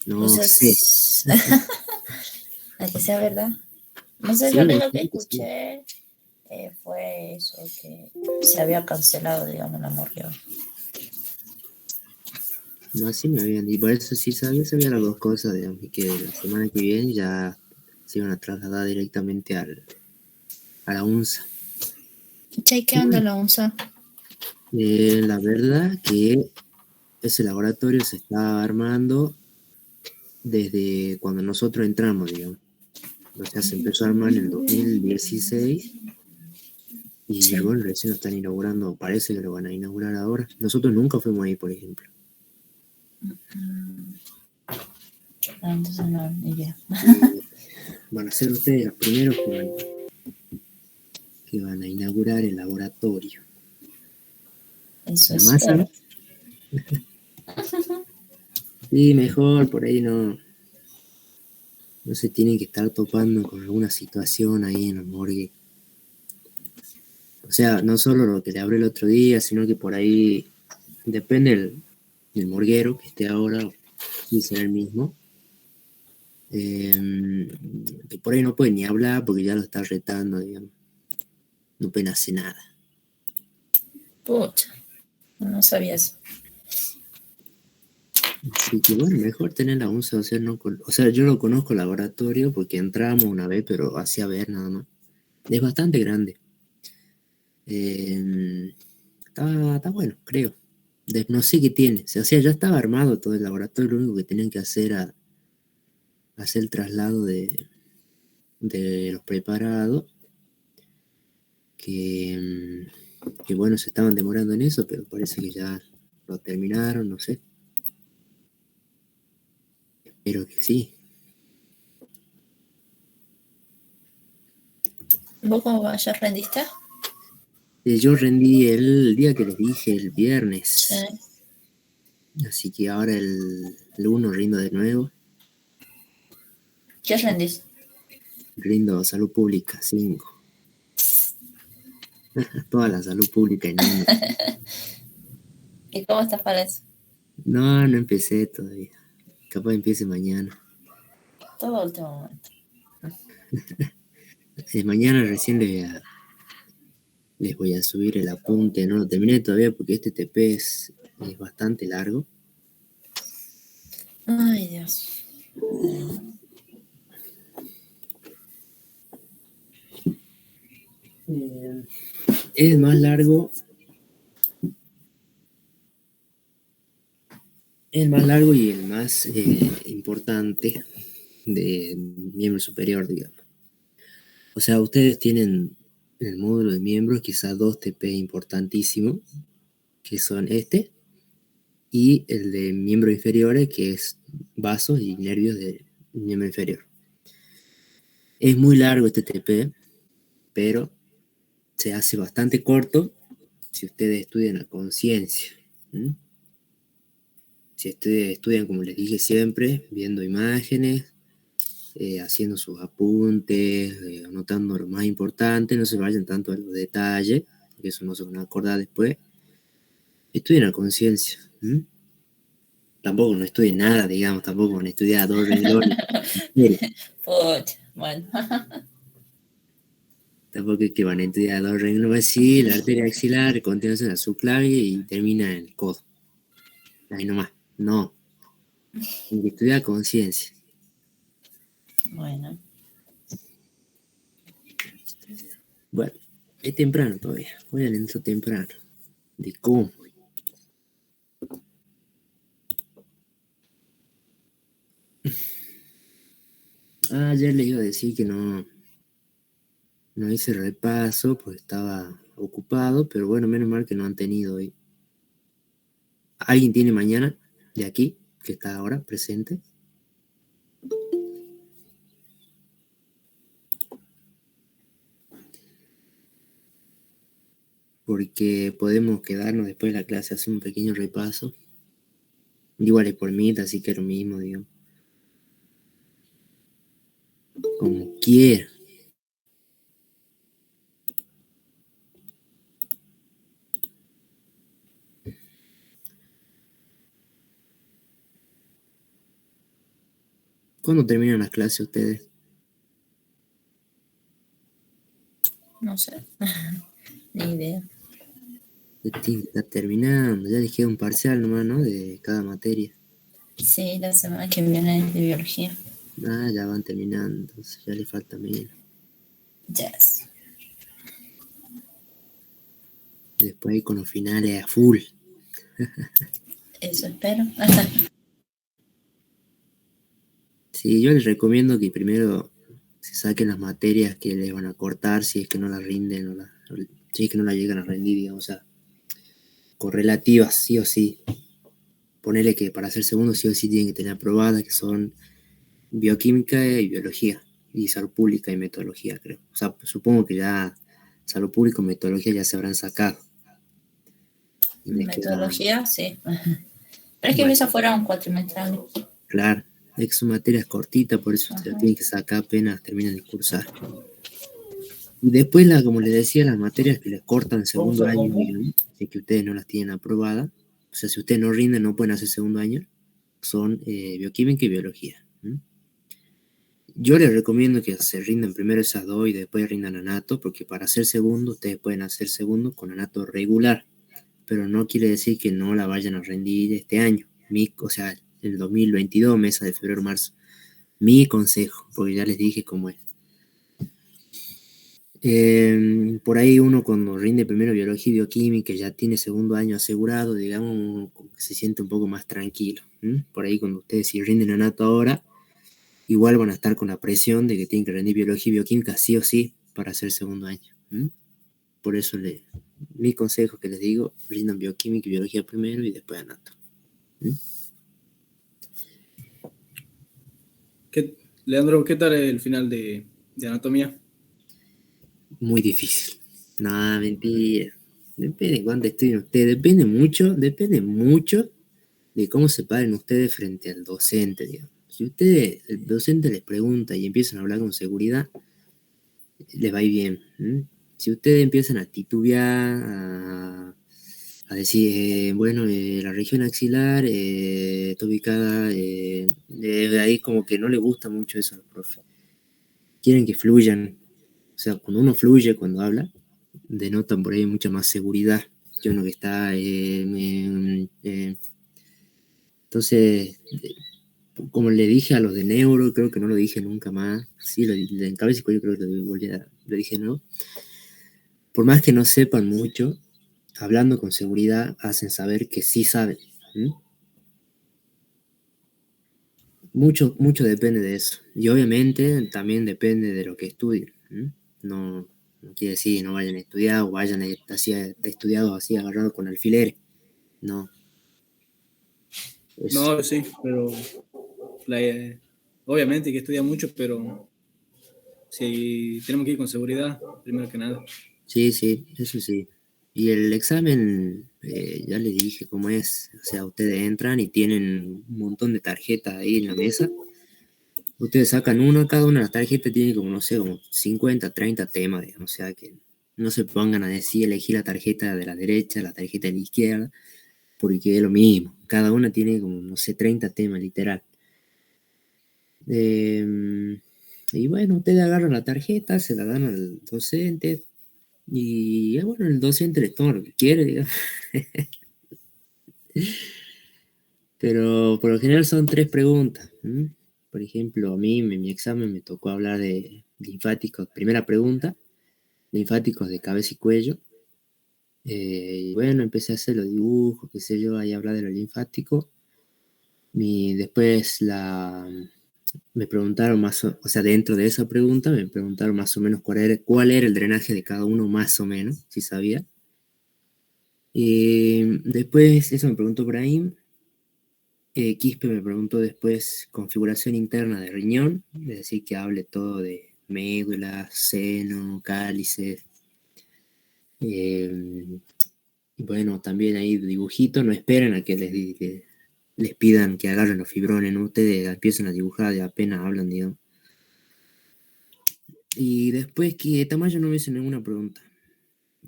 No sé. A que sea verdad. No sé, yo lo único que escuché fue eso, que se había cancelado, digamos, la morgue. No, así me habían dicho. Por eso sí sabía las dos cosas, digamos, y que la semana que viene ya se iban a trasladar directamente a la UNSA. Che, ¿qué onda la UNSA? La verdad que ese laboratorio se está armando desde cuando nosotros entramos, digamos. O sea, se empezó a armar en el 2016 y Sí. bueno, recién lo están inaugurando, parece que lo van a inaugurar ahora. Nosotros nunca fuimos ahí, por ejemplo. Entonces no, ni idea. Van a ser ustedes los primeros que van a inaugurar el laboratorio. Eso La es masa, cierto. sí, mejor, por ahí no se tienen que estar topando con alguna situación ahí en la morgue. O sea, no solo lo que le hablé el otro día, sino que por ahí depende del morguero que esté ahora, si será el mismo. Que por ahí no puede ni hablar porque ya lo está retando, digamos. No pueden hacer nada. Pucha, no sabía eso. Así que bueno, mejor tener la UNSA, o sea, yo lo conozco el laboratorio porque entramos una vez, pero hacía ver nada más. Es bastante grande. Está bueno, creo. No sé qué tiene. O sea, ya estaba armado todo el laboratorio, lo único que tenían que hacer era hacer el traslado de los preparados, que bueno, se estaban demorando en eso, pero parece que ya lo terminaron, no sé. Espero que sí. ¿Vos cómo vas? ¿Ya rendiste? Yo rendí el día que les dije, el Sí. viernes. Así que ahora el 1 rindo de nuevo. ¿Qué rendís? Rindo salud pública, 5. Toda la salud pública en uno. ¿Y cómo estás para eso? No empecé todavía. Capaz empiece mañana. Todo último momento. Mañana recién les voy a subir el apunte. No lo terminé todavía porque este TP es bastante largo. Ay, Dios. Es más largo. El más largo y el más importante de miembro superior, digamos. O sea, ustedes tienen en el módulo de miembros quizás 2 TP importantísimos, que son este y el de miembros inferiores, que es vasos y nervios de miembro inferior. Es muy largo este TP, pero se hace bastante corto si ustedes estudian a conciencia. Si ustedes estudian, como les dije siempre, viendo imágenes, haciendo sus apuntes, anotando lo más importante, no se vayan tanto a los detalles, porque eso no se van a acordar después. Estudien a conciencia. Tampoco no estudien nada, digamos, tampoco van a estudiar 2 renglones. Pucha, bueno. Tampoco es que van a estudiar 2 renglones así, la arteria axilar, continuación a su clave y termina en el codo. Ahí nomás. No. Hay que estudiar a conciencia. Bueno. Bueno, es temprano todavía. Voy al entro temprano. ¿De cómo? Ayer les iba a decir que no hice repaso, pues estaba ocupado, pero bueno, menos mal que no han tenido hoy. ¿Alguien tiene mañana de aquí, que está ahora presente? Porque podemos quedarnos después de la clase, hacer un pequeño repaso. Igual es por mí, así que es lo mismo, digamos. Como quiera. ¿Cuándo terminan las clases ustedes? No sé, ni idea. Ya tienen que estar terminando, ya les queda un parcial nomás, ¿no? De cada materia. Sí, la semana que viene es de biología. Ah, ya van terminando, entonces ya les falta menos. Yes. Después ahí con los finales a full. Eso espero. Sí, yo les recomiendo que primero se saquen las materias que les van a cortar si es que no las rinden si es que no las llegan a rendir, digamos, o sea, correlativas, sí o sí. Ponerle que para ser segundo sí o sí tienen que tener aprobadas, que son bioquímica y biología, y salud pública y metodología, creo. O sea, supongo que ya salud pública y metodología ya se habrán sacado. Y les queda, Metodología, sí. Pero es que bueno, esas fueron cuatrimestrales. claro, es que son materias cortitas, por eso ustedes Ajá. tienen que sacar apenas terminan de cursar. Y después, como les decía, las materias que les cortan segundo año, digamos, si es que ustedes no las tienen aprobadas, o sea, si ustedes no rinden, no pueden hacer segundo año, son bioquímica y biología. Yo les recomiendo que se rindan primero esas dos y después rindan anato, porque para hacer segundo, ustedes pueden hacer segundo con anato regular, pero no quiere decir que no la vayan a rendir este año. O sea, el 2022, mesa de febrero, marzo. Mi consejo, porque ya les dije cómo es. Por ahí uno cuando rinde primero biología y bioquímica ya tiene segundo año asegurado, digamos, uno como que se siente un poco más tranquilo. Por ahí cuando ustedes si rinden anato ahora, igual van a estar con la presión de que tienen que rendir biología y bioquímica sí o sí para hacer segundo año. Por eso mi consejo que les digo, rindan bioquímica y biología primero y después anato. Leandro, ¿qué tal el final de anatomía? Muy difícil. No, mentira. Depende de cuánto estudien ustedes. Depende mucho de cómo se paren ustedes frente al docente, digamos. Si ustedes, el docente les pregunta y empiezan a hablar con seguridad, les va a ir bien. Si ustedes empiezan a titubear, a decir, bueno, la región axilar está ubicada, ahí como que no les gusta mucho eso a los profes. Quieren que fluyan. O sea, cuando uno fluye, cuando habla, denotan por ahí mucha más seguridad que uno que está... entonces, como le dije a los de neuro, creo que no lo dije nunca más. Sí, en cabeza y cuello creo que lo dije, ¿no? Por más que no sepan mucho, hablando con seguridad, hacen saber que sí saben. Mucho, mucho depende de eso. Y obviamente también depende de lo que estudien. No, no quiere decir que no vayan a estudiar o vayan así, estudiados así agarrados con alfileres. No. No, sí, pero obviamente hay que estudiar mucho, pero si tenemos que ir con seguridad, primero que nada. Sí, sí, eso sí. Y el examen, ya les dije cómo es. O sea, ustedes entran y tienen un montón de tarjetas ahí en la mesa. Ustedes sacan una, cada una de las tarjetas tiene como, no sé, como 50, 30 temas, digamos. O sea, que no se pongan a decir, elegir la tarjeta de la derecha, la tarjeta de la izquierda, porque es lo mismo. Cada una tiene como, no sé, 30 temas, literal. Y bueno, ustedes agarran la tarjeta, se la dan al docente, y bueno, el docente les toma lo que quiere, digamos. Pero por lo general son tres preguntas. Por ejemplo, a mí en mi examen me tocó hablar de linfáticos. Primera pregunta, linfáticos de cabeza y cuello. Y bueno, empecé a hacer los dibujos, qué sé yo, ahí hablar de los linfáticos. Y después me preguntaron o sea, dentro de esa pregunta me preguntaron más o menos cuál era el drenaje de cada uno, más o menos, si sabía. Y después, eso me preguntó Brahim. Quispe me preguntó después configuración interna de riñón, es decir, que hable todo de médula, seno, cálices. Eh, bueno, también ahí dibujito, no esperen a que les pidan que agarren los fibrones, ¿no? Ustedes empiezan a dibujar y apenas hablan, digamos. Y después que Tamayo no me hizo ninguna pregunta.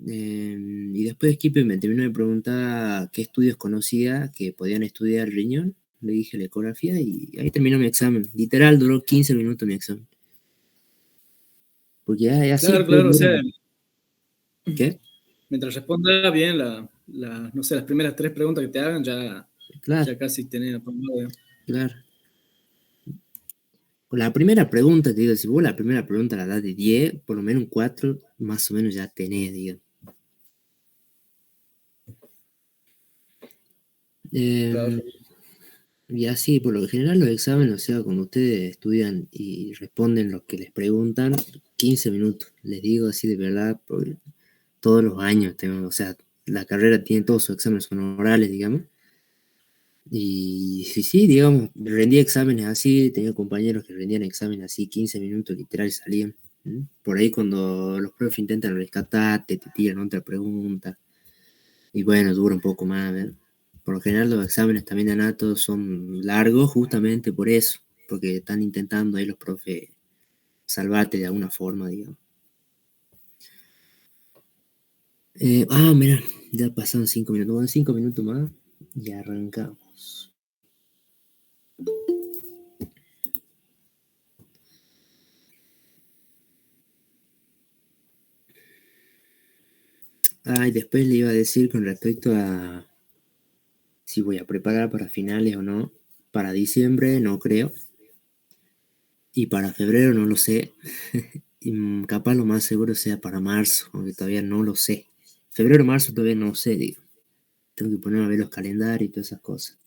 Y después Quispe me terminó de preguntar qué estudios conocía que podían estudiar riñón. le dije la ecografía y ahí terminó mi examen. Literal, duró 15 minutos mi examen. Porque ya así... Claro, claro, o sea, ¿Qué? mientras responda bien no sé, las primeras 3 preguntas que te hagan, Claro, ya casi tenés aprobado. claro. La primera pregunta, te digo, si vos la primera pregunta la das de 10, por lo menos un 4, más o menos ya tenés, digo. Claro. Y así, por lo general los exámenes, o sea, cuando ustedes estudian y responden lo que les preguntan, 15 minutos, les digo así de verdad, porque todos los años tengo, o sea, la carrera tiene todos sus exámenes son orales, digamos. Y sí, sí, digamos, rendí exámenes así, tenía compañeros que rendían exámenes así, 15 minutos literal y salían. ¿Mm? Por ahí cuando los profes intentan rescatarte, te tiran otra pregunta, y bueno, dura un poco más, ¿eh? Por lo general los exámenes también de anato son largos justamente por eso, porque están intentando ahí los profes salvarte de alguna forma, digamos. Mira, ya pasaron 5 minutos, bueno, 5 minutos más y arrancamos. Y después le iba a decir con respecto a si voy a preparar para finales o no. Para diciembre no creo. Y para febrero no lo sé. Y capaz lo más seguro sea para marzo, aunque todavía no lo sé. Febrero, marzo todavía no sé, digo. Tengo que ponerme a ver los calendarios y todas esas cosas.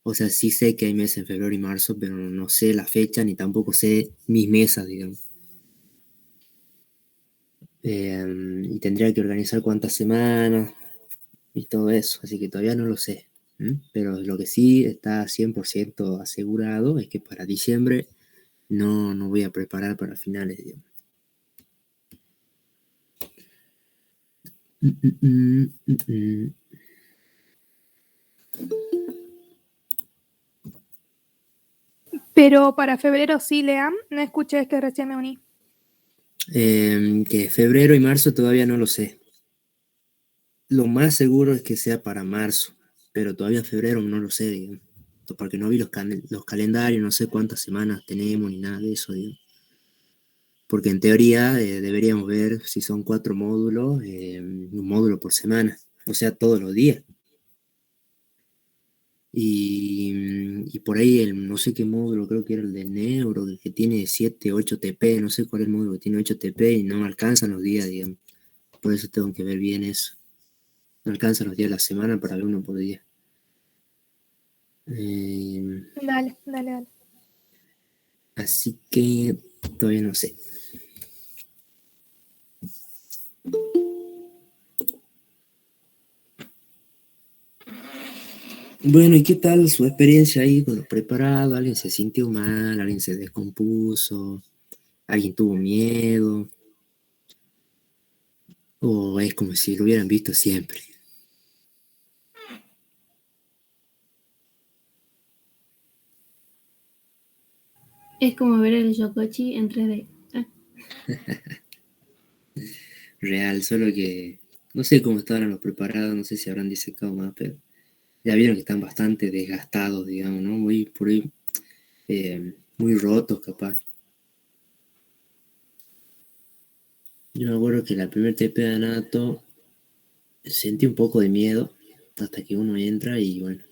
O sea, sí sé que hay meses en febrero y marzo, pero no sé la fecha ni tampoco sé mis mesas, digamos. Y tendría que organizar cuántas semanas y todo eso, así que todavía no lo sé. Pero lo que sí está 100% asegurado es que para diciembre no voy a preparar para finales, digamos. Mm, mm, mm, mm, Pero para febrero sí, Leam. No escuché, es que recién me uní. Que febrero y marzo todavía no lo sé. Lo más seguro es que sea para marzo, pero todavía febrero no lo sé, digamos. Porque no vi los calendarios, no sé cuántas semanas tenemos ni nada de eso, digamos. Porque en teoría deberíamos ver si son 4 módulos, un módulo por semana, o sea, todos los días. Y por ahí no sé qué módulo, creo que era el de Neuro, el que tiene 7, 8 TP, no sé cuál es el módulo que tiene 8 TP y no me alcanzan los días, digamos. Por eso tengo que ver bien eso. No alcanzan los días de la semana para ver uno por día. Eh, Dale, dale, dale. Así que todavía no sé. Bueno, ¿y qué tal su experiencia ahí con los preparados? ¿Alguien se sintió mal? ¿Alguien se descompuso? ¿Alguien tuvo miedo? ¿O es como si lo hubieran visto siempre? Es como ver el Yokochi en 3D. Real, solo que no sé cómo estaban los preparados, no sé si habrán disecado más, pero ya vieron que están bastante desgastados, digamos, ¿no? Muy, por ahí, muy rotos, capaz. Yo me acuerdo que la primer TP de Anato sentí un poco de miedo hasta que uno entra y bueno,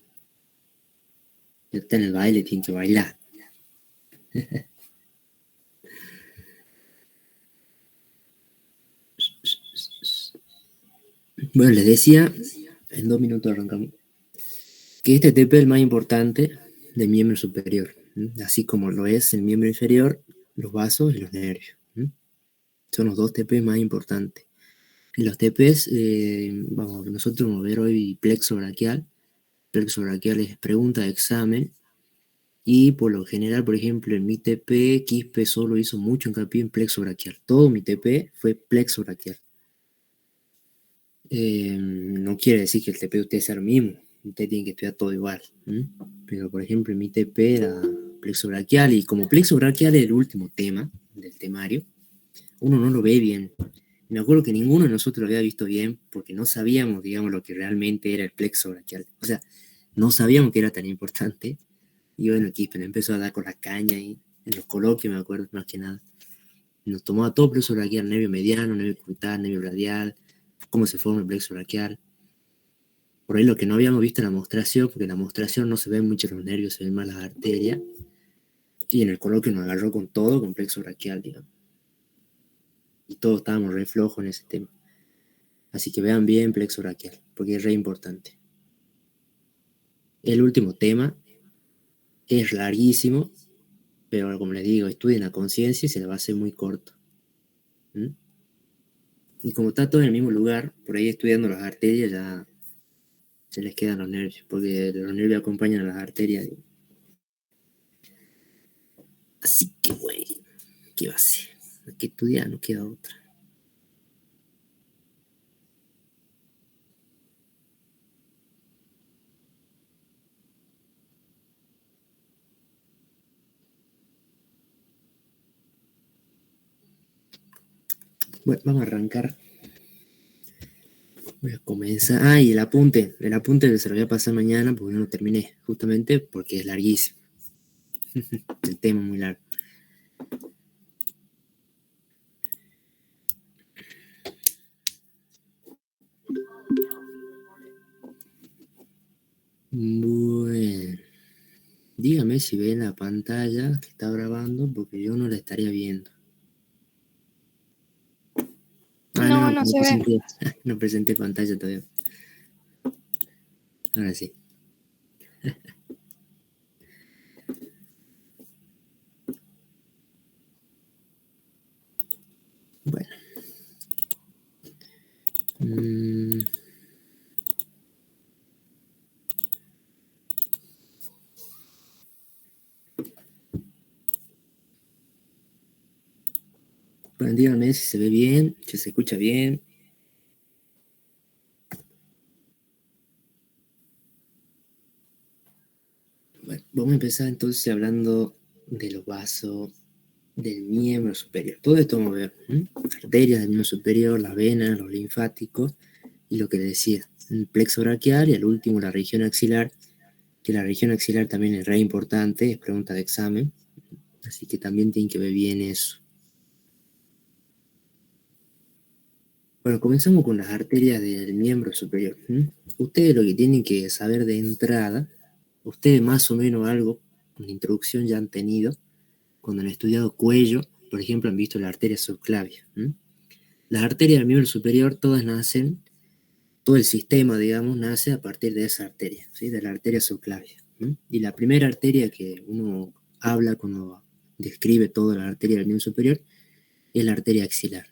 ya está en el baile, tiene que bailar. Bueno, les decía, en 2 minutos arrancamos, que este TP es el más importante del miembro superior, así como lo es el miembro inferior, los vasos y los nervios. Son los 2 TP más importantes. En los TPs, nosotros vamos a ver hoy plexo braquial. Plexo braquial es pregunta de examen. Y por lo general, por ejemplo, en mi TP, Quispe solo hizo mucho hincapié en plexo braquial. Todo mi TP fue plexo braquial. No quiere decir que el TP de usted sea lo mismo. Usted tiene que estudiar todo igual. Pero, por ejemplo, en mi TP era plexo braquial. Y como plexo braquial es el último tema del temario, uno no lo ve bien. Me acuerdo que ninguno de nosotros lo había visto bien porque no sabíamos, digamos, lo que realmente era el plexo braquial. O sea, no sabíamos que era tan importante. Y bueno, Quispe le empezó a dar con la caña y en los coloquios, me acuerdo, más que nada. Nos tomaba todo plexo braquial, nervio mediano, nervio cubital, nervio radial, cómo se forma el plexo braquial. Por ahí lo que no habíamos visto en la mostración, porque en la mostración no se ven mucho los nervios, se ven más las arterias. Y en el coloquio nos agarró con todo, con plexo braquial, digamos. Y todos estábamos re flojos en ese tema. Así que vean bien plexo braquial, porque es re importante. El último tema es larguísimo, pero como les digo, estudien a conciencia y se le va a hacer muy corto. ¿Mm? Y como está todo en el mismo lugar, por ahí estudiando las arterias ya se les quedan los nervios, porque los nervios acompañan a las arterias. Así que, güey, ¿qué va a hacer? Hay que estudiar, no queda otra. Bueno, vamos a arrancar. Voy a comenzar. Ah, y el apunte se lo voy a pasar mañana porque no lo terminé, justamente porque es larguísimo. El tema es muy largo. Bueno, dígame si ven la pantalla que está grabando porque yo no la estaría viendo. Ah, No, no se ve. no presenté pantalla todavía. Ahora sí. Bueno. Bueno, díganme si se ve bien, si se escucha bien. Bueno, vamos a empezar entonces hablando de los vasos del miembro superior. Todo esto vamos a ver. Arterias del miembro superior, las venas, los linfáticos y lo que les decía, el plexo braquial y al último la región axilar, que la región axilar también es re importante, es pregunta de examen, así que también tienen que ver bien eso. Bueno, comenzamos con las arterias del miembro superior. Ustedes lo que tienen que saber de entrada, ustedes más o menos algo, una introducción ya han tenido, cuando han estudiado cuello, por ejemplo, han visto la arteria subclavia. Las arterias del miembro superior todas nacen, todo el sistema, digamos, nace a partir de esa arteria, ¿sí? De la arteria subclavia. Y la primera arteria que uno habla cuando describe toda la arteria del miembro superior es la arteria axilar.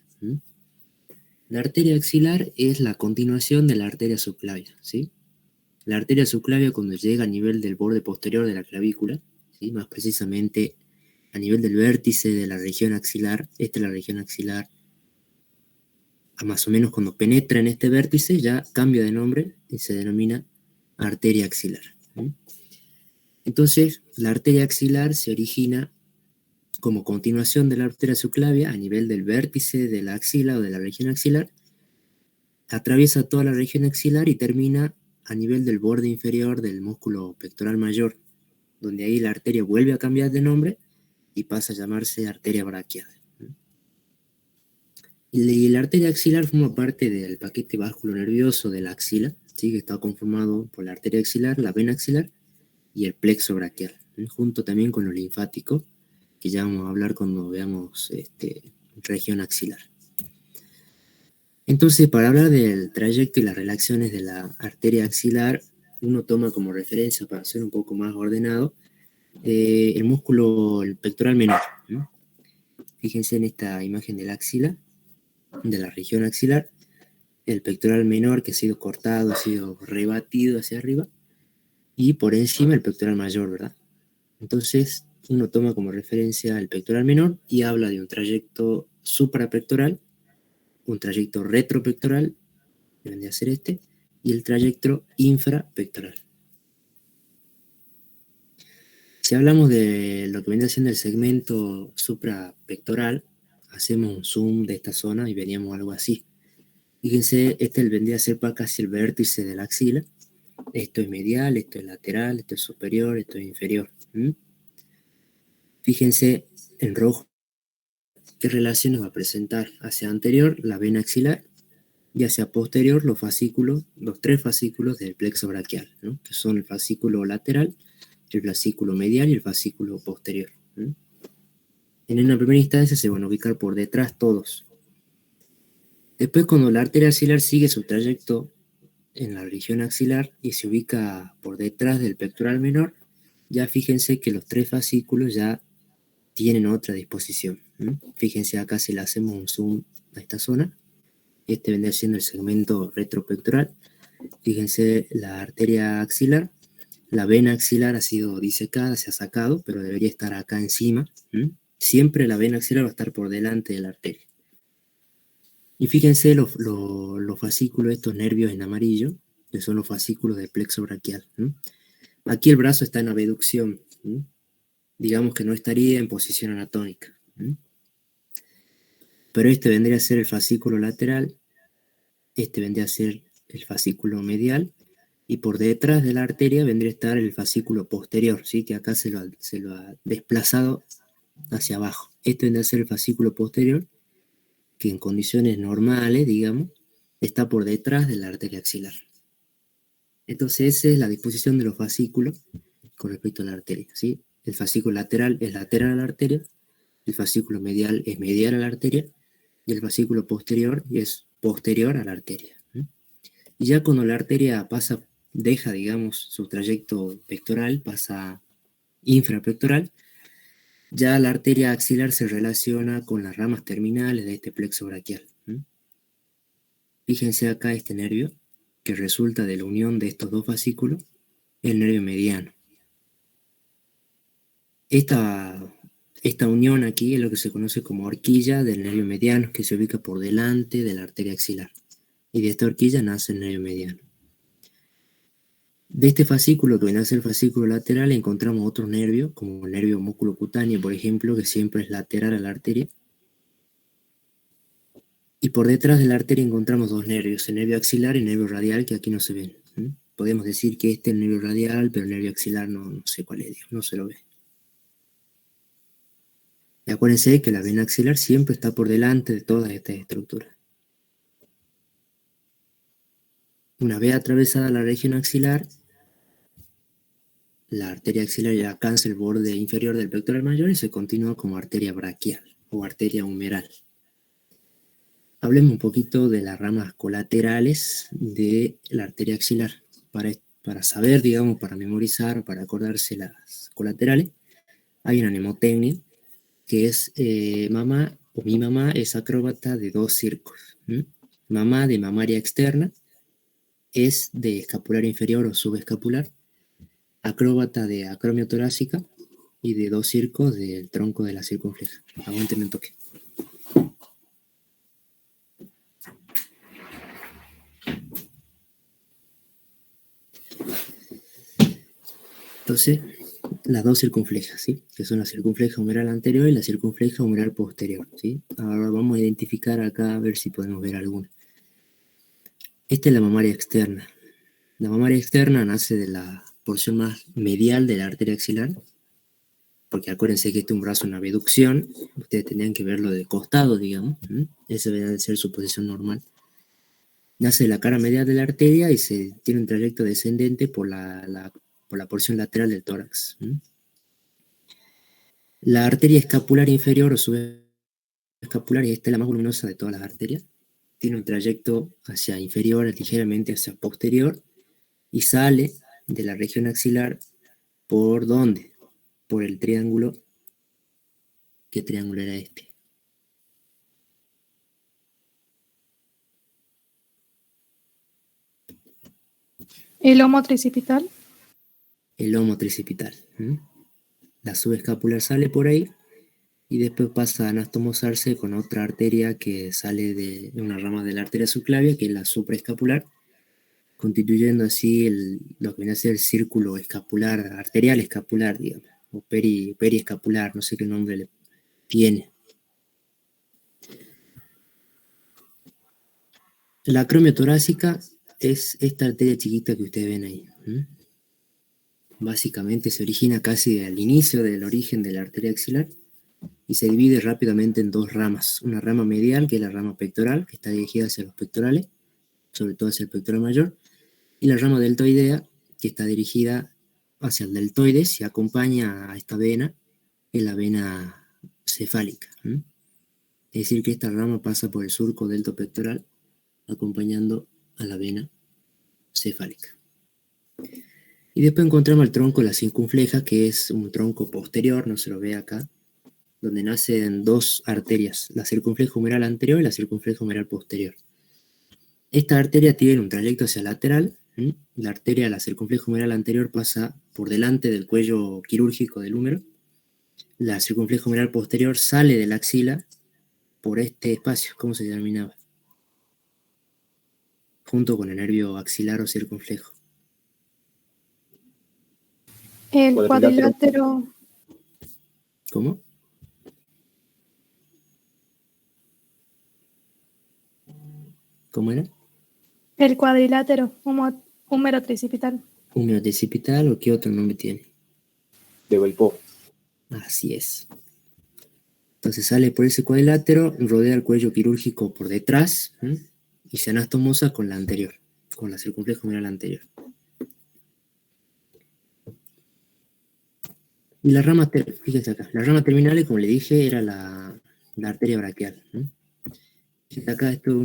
La arteria axilar es la continuación de la arteria subclavia, ¿sí? La arteria subclavia cuando llega a nivel del borde posterior de la clavícula, ¿sí? Más precisamente a nivel del vértice de la región axilar, esta es la región axilar, más o menos cuando penetra en este vértice ya cambia de nombre y se denomina arteria axilar. Entonces, la arteria axilar se origina como continuación de la arteria subclavia a nivel del vértice de la axila o de la región axilar, atraviesa toda la región axilar y termina a nivel del borde inferior del músculo pectoral mayor, donde ahí la arteria vuelve a cambiar de nombre y pasa a llamarse arteria braquial. Y la arteria axilar forma parte del paquete vasculonervioso de la axila, ¿sí? Que está conformado por la arteria axilar, la vena axilar y el plexo braquial, junto también con los linfáticos, que ya vamos a hablar cuando veamos región axilar. Entonces, para hablar del trayecto y las relaciones de la arteria axilar, uno toma como referencia, para ser un poco más ordenado, el músculo el pectoral menor. Fíjense en esta imagen de la axila, de la región axilar, el pectoral menor que ha sido cortado, ha sido rebatido hacia arriba, y por encima el pectoral mayor, ¿verdad? Entonces, uno toma como referencia el pectoral menor y habla de un trayecto suprapectoral, un trayecto retropectoral, que vendría a ser este, y el trayecto infrapectoral. Si hablamos de lo que vendría siendo el segmento suprapectoral, hacemos un zoom de esta zona y veríamos algo así. Fíjense, vendría a ser casi el vértice de la axila. Esto es medial, esto es lateral, esto es superior, esto es inferior. ¿Mm? Fíjense en rojo qué relaciones va a presentar hacia anterior la vena axilar y hacia posterior los fascículos, los tres fascículos del plexo braquial, ¿no? Que son el fascículo lateral, el fascículo medial y el fascículo posterior. ¿Mm? En una primera instancia se van a ubicar por detrás todos. Después, cuando la arteria axilar sigue su trayecto en la región axilar y se ubica por detrás del pectoral menor, ya fíjense que los tres fascículos ya tienen otra disposición. Fíjense acá si le hacemos un zoom a esta zona. Este vendría siendo el segmento retropectoral. Fíjense la arteria axilar. La vena axilar ha sido disecada, se ha sacado, pero debería estar acá encima. Siempre la vena axilar va a estar por delante de la arteria. Y fíjense los fascículos, estos nervios en amarillo, que son los fascículos del plexo braquial. Aquí el brazo está en abducción. Digamos que no estaría en posición anatómica. Pero este vendría a ser el fascículo lateral, este vendría a ser el fascículo medial, y por detrás de la arteria vendría a estar el fascículo posterior, ¿sí? Que acá se lo ha desplazado hacia abajo. Este vendría a ser el fascículo posterior, que en condiciones normales, digamos, está por detrás de la arteria axilar. Entonces esa es la disposición de los fascículos con respecto a la arteria, ¿sí? El fascículo lateral es lateral a la arteria, el fascículo medial es medial a la arteria, y el fascículo posterior es posterior a la arteria. Y ya cuando la arteria deja, digamos, su trayecto pectoral, pasa infrapectoral, ya la arteria axilar se relaciona con las ramas terminales de este plexo braquial. Fíjense acá este nervio, que resulta de la unión de estos dos fascículos, el nervio mediano. Esta unión aquí es lo que se conoce como horquilla del nervio mediano, que se ubica por delante de la arteria axilar. Y de esta horquilla nace el nervio mediano. De este fascículo, que viene a ser el fascículo lateral, encontramos otro nervio, como el nervio músculo-cutáneo, por ejemplo, que siempre es lateral a la arteria. Y por detrás de la arteria encontramos dos nervios, el nervio axilar y el nervio radial, que aquí no se ven. Podemos decir que este es el nervio radial, pero el nervio axilar no sé cuál es, no se lo ve. Y acuérdense que la vena axilar siempre está por delante de todas estas estructuras. Una vez atravesada la región axilar, la arteria axilar ya alcanza el borde inferior del pectoral mayor y se continúa como arteria braquial o arteria humeral. Hablemos un poquito de las ramas colaterales de la arteria axilar. Para saber, digamos, para memorizar, para acordarse las colaterales, hay una mnemotecnia que es mamá o mi mamá es acróbata de dos circos. Mamá de mamaria externa es de escapular inferior o subescapular, acróbata de acromio torácica y de dos circos del tronco de la circunfleja. Aguántenme un toque. Entonces, las dos circunflejas, ¿sí? Que son la circunfleja humeral anterior y la circunfleja humeral posterior, ¿sí? Ahora vamos a identificar acá a ver si podemos ver alguna. Esta es la mamaria externa. La mamaria externa nace de la porción más medial de la arteria axilar, porque acuérdense que este es un brazo en abducción, ustedes tendrían que verlo de costado, digamos. Esa debe ser su posición normal. Nace de la cara medial de la arteria y tiene un trayecto descendente por la porción lateral del tórax. La arteria escapular inferior o subescapular, y esta es la más voluminosa de todas las arterias, tiene un trayecto hacia inferior, ligeramente hacia posterior, y sale de la región axilar. ¿Por dónde? Por el triángulo. ¿Qué triángulo era este? El lomo tricipital. El lomo tricipital. La subescapular sale por ahí y después pasa a anastomosarse con otra arteria que sale de una rama de la arteria subclavia, que es la supraescapular, constituyendo así lo que viene a ser el círculo escapular, arterial escapular, digamos, o periescapular, no sé qué nombre le tiene. La acromio torácica es esta arteria chiquita que ustedes ven ahí. básicamente se origina casi al inicio del origen de la arteria axilar y se divide rápidamente en dos ramas. Una rama medial, que es la rama pectoral, que está dirigida hacia los pectorales, sobre todo hacia el pectoral mayor, y la rama deltoidea, que está dirigida hacia el deltoides y acompaña a esta vena, que es la vena cefálica. Es decir, que esta rama pasa por el surco deltopectoral, acompañando a la vena cefálica. Y después encontramos el tronco de la circunfleja, que es un tronco posterior, no se lo ve acá, donde nacen dos arterias, la circunfleja humeral anterior y la circunfleja humeral posterior. Esta arteria tiene un trayecto hacia lateral. La arteria de la circunfleja humeral anterior pasa por delante del cuello quirúrgico del húmero. La circunfleja humeral posterior sale de la axila por este espacio, ¿cómo se denominaba? Junto con el nervio axilar o circunflejo. El cuadrilátero. ¿Cómo? ¿Cómo era? El cuadrilátero, húmero tricipital. ¿Húmero tricipital o qué otro nombre tiene? De Belpo. Así es. Entonces sale por ese cuadrilátero, rodea el cuello quirúrgico por detrás y se anastomosa con la anterior, con la circunfleja humeral anterior. Y la rama, fíjense acá, la rama terminal, como le dije, era la arteria braquial. Fíjense acá, esto es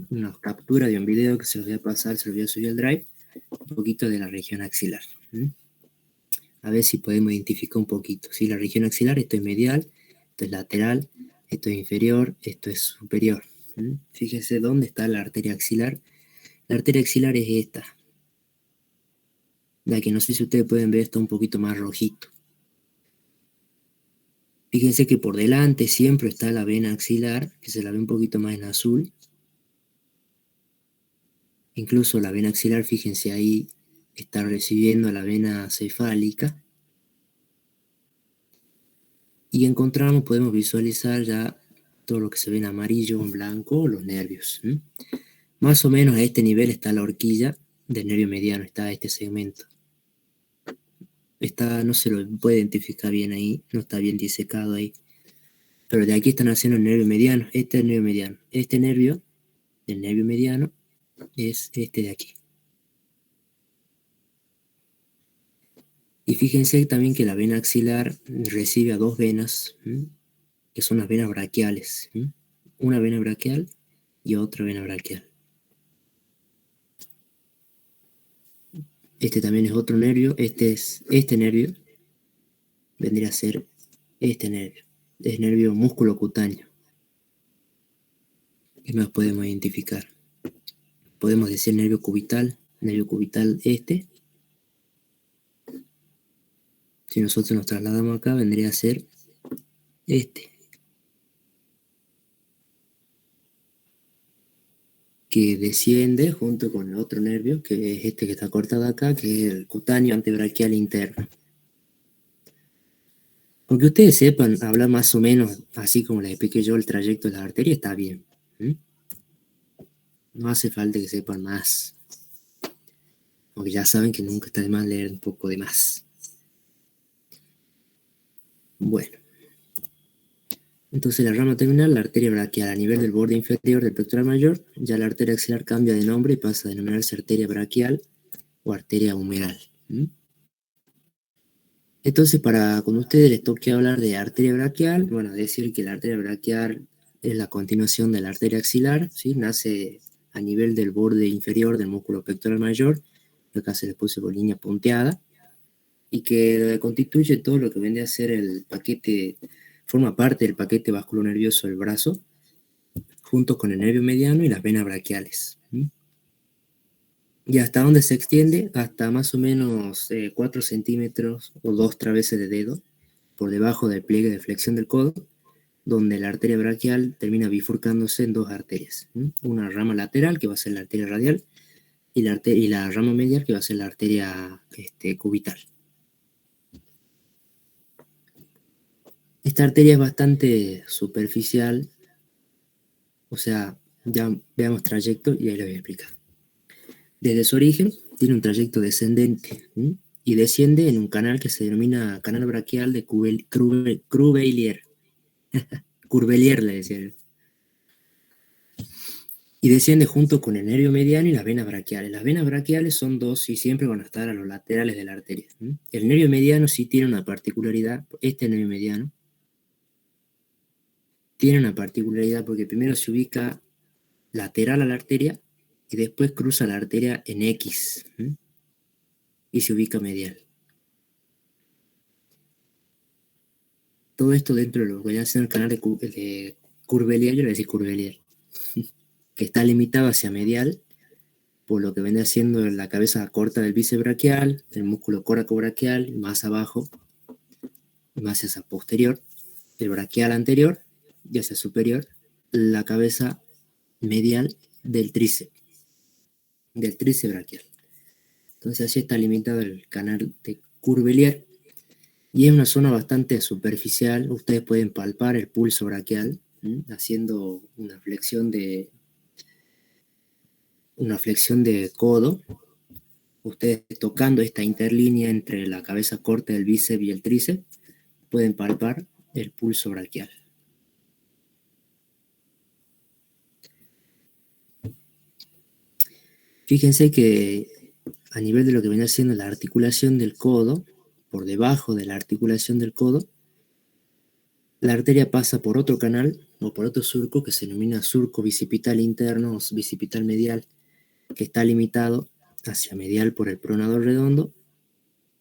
una captura de un video que se los voy a pasar, se los voy a subir al Drive, un poquito de la región axilar. A ver si podemos identificar un poquito. ¿Sí? La región axilar, esto es medial, esto es lateral, esto es inferior, esto es superior. Fíjense dónde está la arteria axilar. La arteria axilar es esta. La que no sé si ustedes pueden ver, está un poquito más rojito. Fíjense que por delante siempre está la vena axilar, que se la ve un poquito más en azul. Incluso la vena axilar, fíjense ahí, está recibiendo a la vena cefálica. Y encontramos, podemos visualizar ya todo lo que se ve en amarillo o en blanco, los nervios. Más o menos a este nivel está la horquilla del nervio mediano, está este segmento. No se lo puede identificar bien ahí, no está bien disecado ahí. Pero de aquí están haciendo el nervio mediano, este es el nervio mediano. Este nervio, el nervio mediano, es este de aquí. Y fíjense también que la vena axilar recibe a dos venas, que son las venas braquiales. Una vena braquial y otra vena braquial. Este también es otro nervio, este nervio vendría a ser este nervio. Es nervio músculo cutáneo. ¿Qué más podemos identificar? Podemos decir nervio cubital este. Si nosotros nos trasladamos acá, vendría a ser este. Que desciende junto con el otro nervio, que es este que está cortado acá, que es el cutáneo antebraquial interno. Aunque ustedes sepan hablar más o menos, así como les expliqué yo, el trayecto de las arterias, está bien. No hace falta que sepan más. Porque ya saben que nunca está de más leer un poco de más. Bueno. Entonces la rama terminal, la arteria braquial a nivel del borde inferior del pectoral mayor, ya la arteria axilar cambia de nombre y pasa a denominarse arteria braquial o arteria humeral. Entonces, cuando a ustedes les toque hablar de arteria braquial, bueno, decir que la arteria braquial es la continuación de la arteria axilar, ¿sí? Nace a nivel del borde inferior del músculo pectoral mayor, que acá se les puse por línea punteada, y que constituye todo lo que viene a ser el paquete, forma parte del paquete vasculonervioso del brazo, junto con el nervio mediano y las venas braquiales. ¿Y hasta dónde se extiende? Hasta más o menos 4 centímetros o 2 traveses de dedo, por debajo del pliegue de flexión del codo, donde la arteria braquial termina bifurcándose en dos arterias. Una rama lateral, que va a ser la arteria radial, y la rama medial, que va a ser la arteria cubital. Esta arteria es bastante superficial, o sea, ya veamos trayecto y ahí lo voy a explicar. Desde su origen tiene un trayecto descendente y desciende en un canal que se denomina canal braquial de Crubelier. Curbelier le decía él. Y desciende junto con el nervio mediano y las venas braquiales. Las venas braquiales son dos y siempre van a estar a los laterales de la arteria. El nervio mediano sí tiene una particularidad. Este nervio mediano tiene una particularidad porque primero se ubica lateral a la arteria y después cruza la arteria en X y se ubica medial. Todo esto dentro de lo que voy a hacer el canal de Curbelier, yo le voy a decir Curbelier, que está limitado hacia medial por lo que viene haciendo la cabeza corta del bíceps braquial, el músculo coracobraquial, más abajo, más hacia posterior, el braquial anterior y hacia superior, la cabeza medial del tríceps braquial. Entonces así está limitado el canal de Curbelier y es una zona bastante superficial. Ustedes pueden palpar el pulso braquial haciendo una flexión de codo. Ustedes tocando esta interlínea entre la cabeza corta del bíceps y el tríceps pueden palpar el pulso braquial. Fíjense que a nivel de lo que viene haciendo la articulación del codo, por debajo de la articulación del codo, la arteria pasa por otro canal o por otro surco que se denomina surco bicipital interno o bicipital medial, que está limitado hacia medial por el pronador redondo,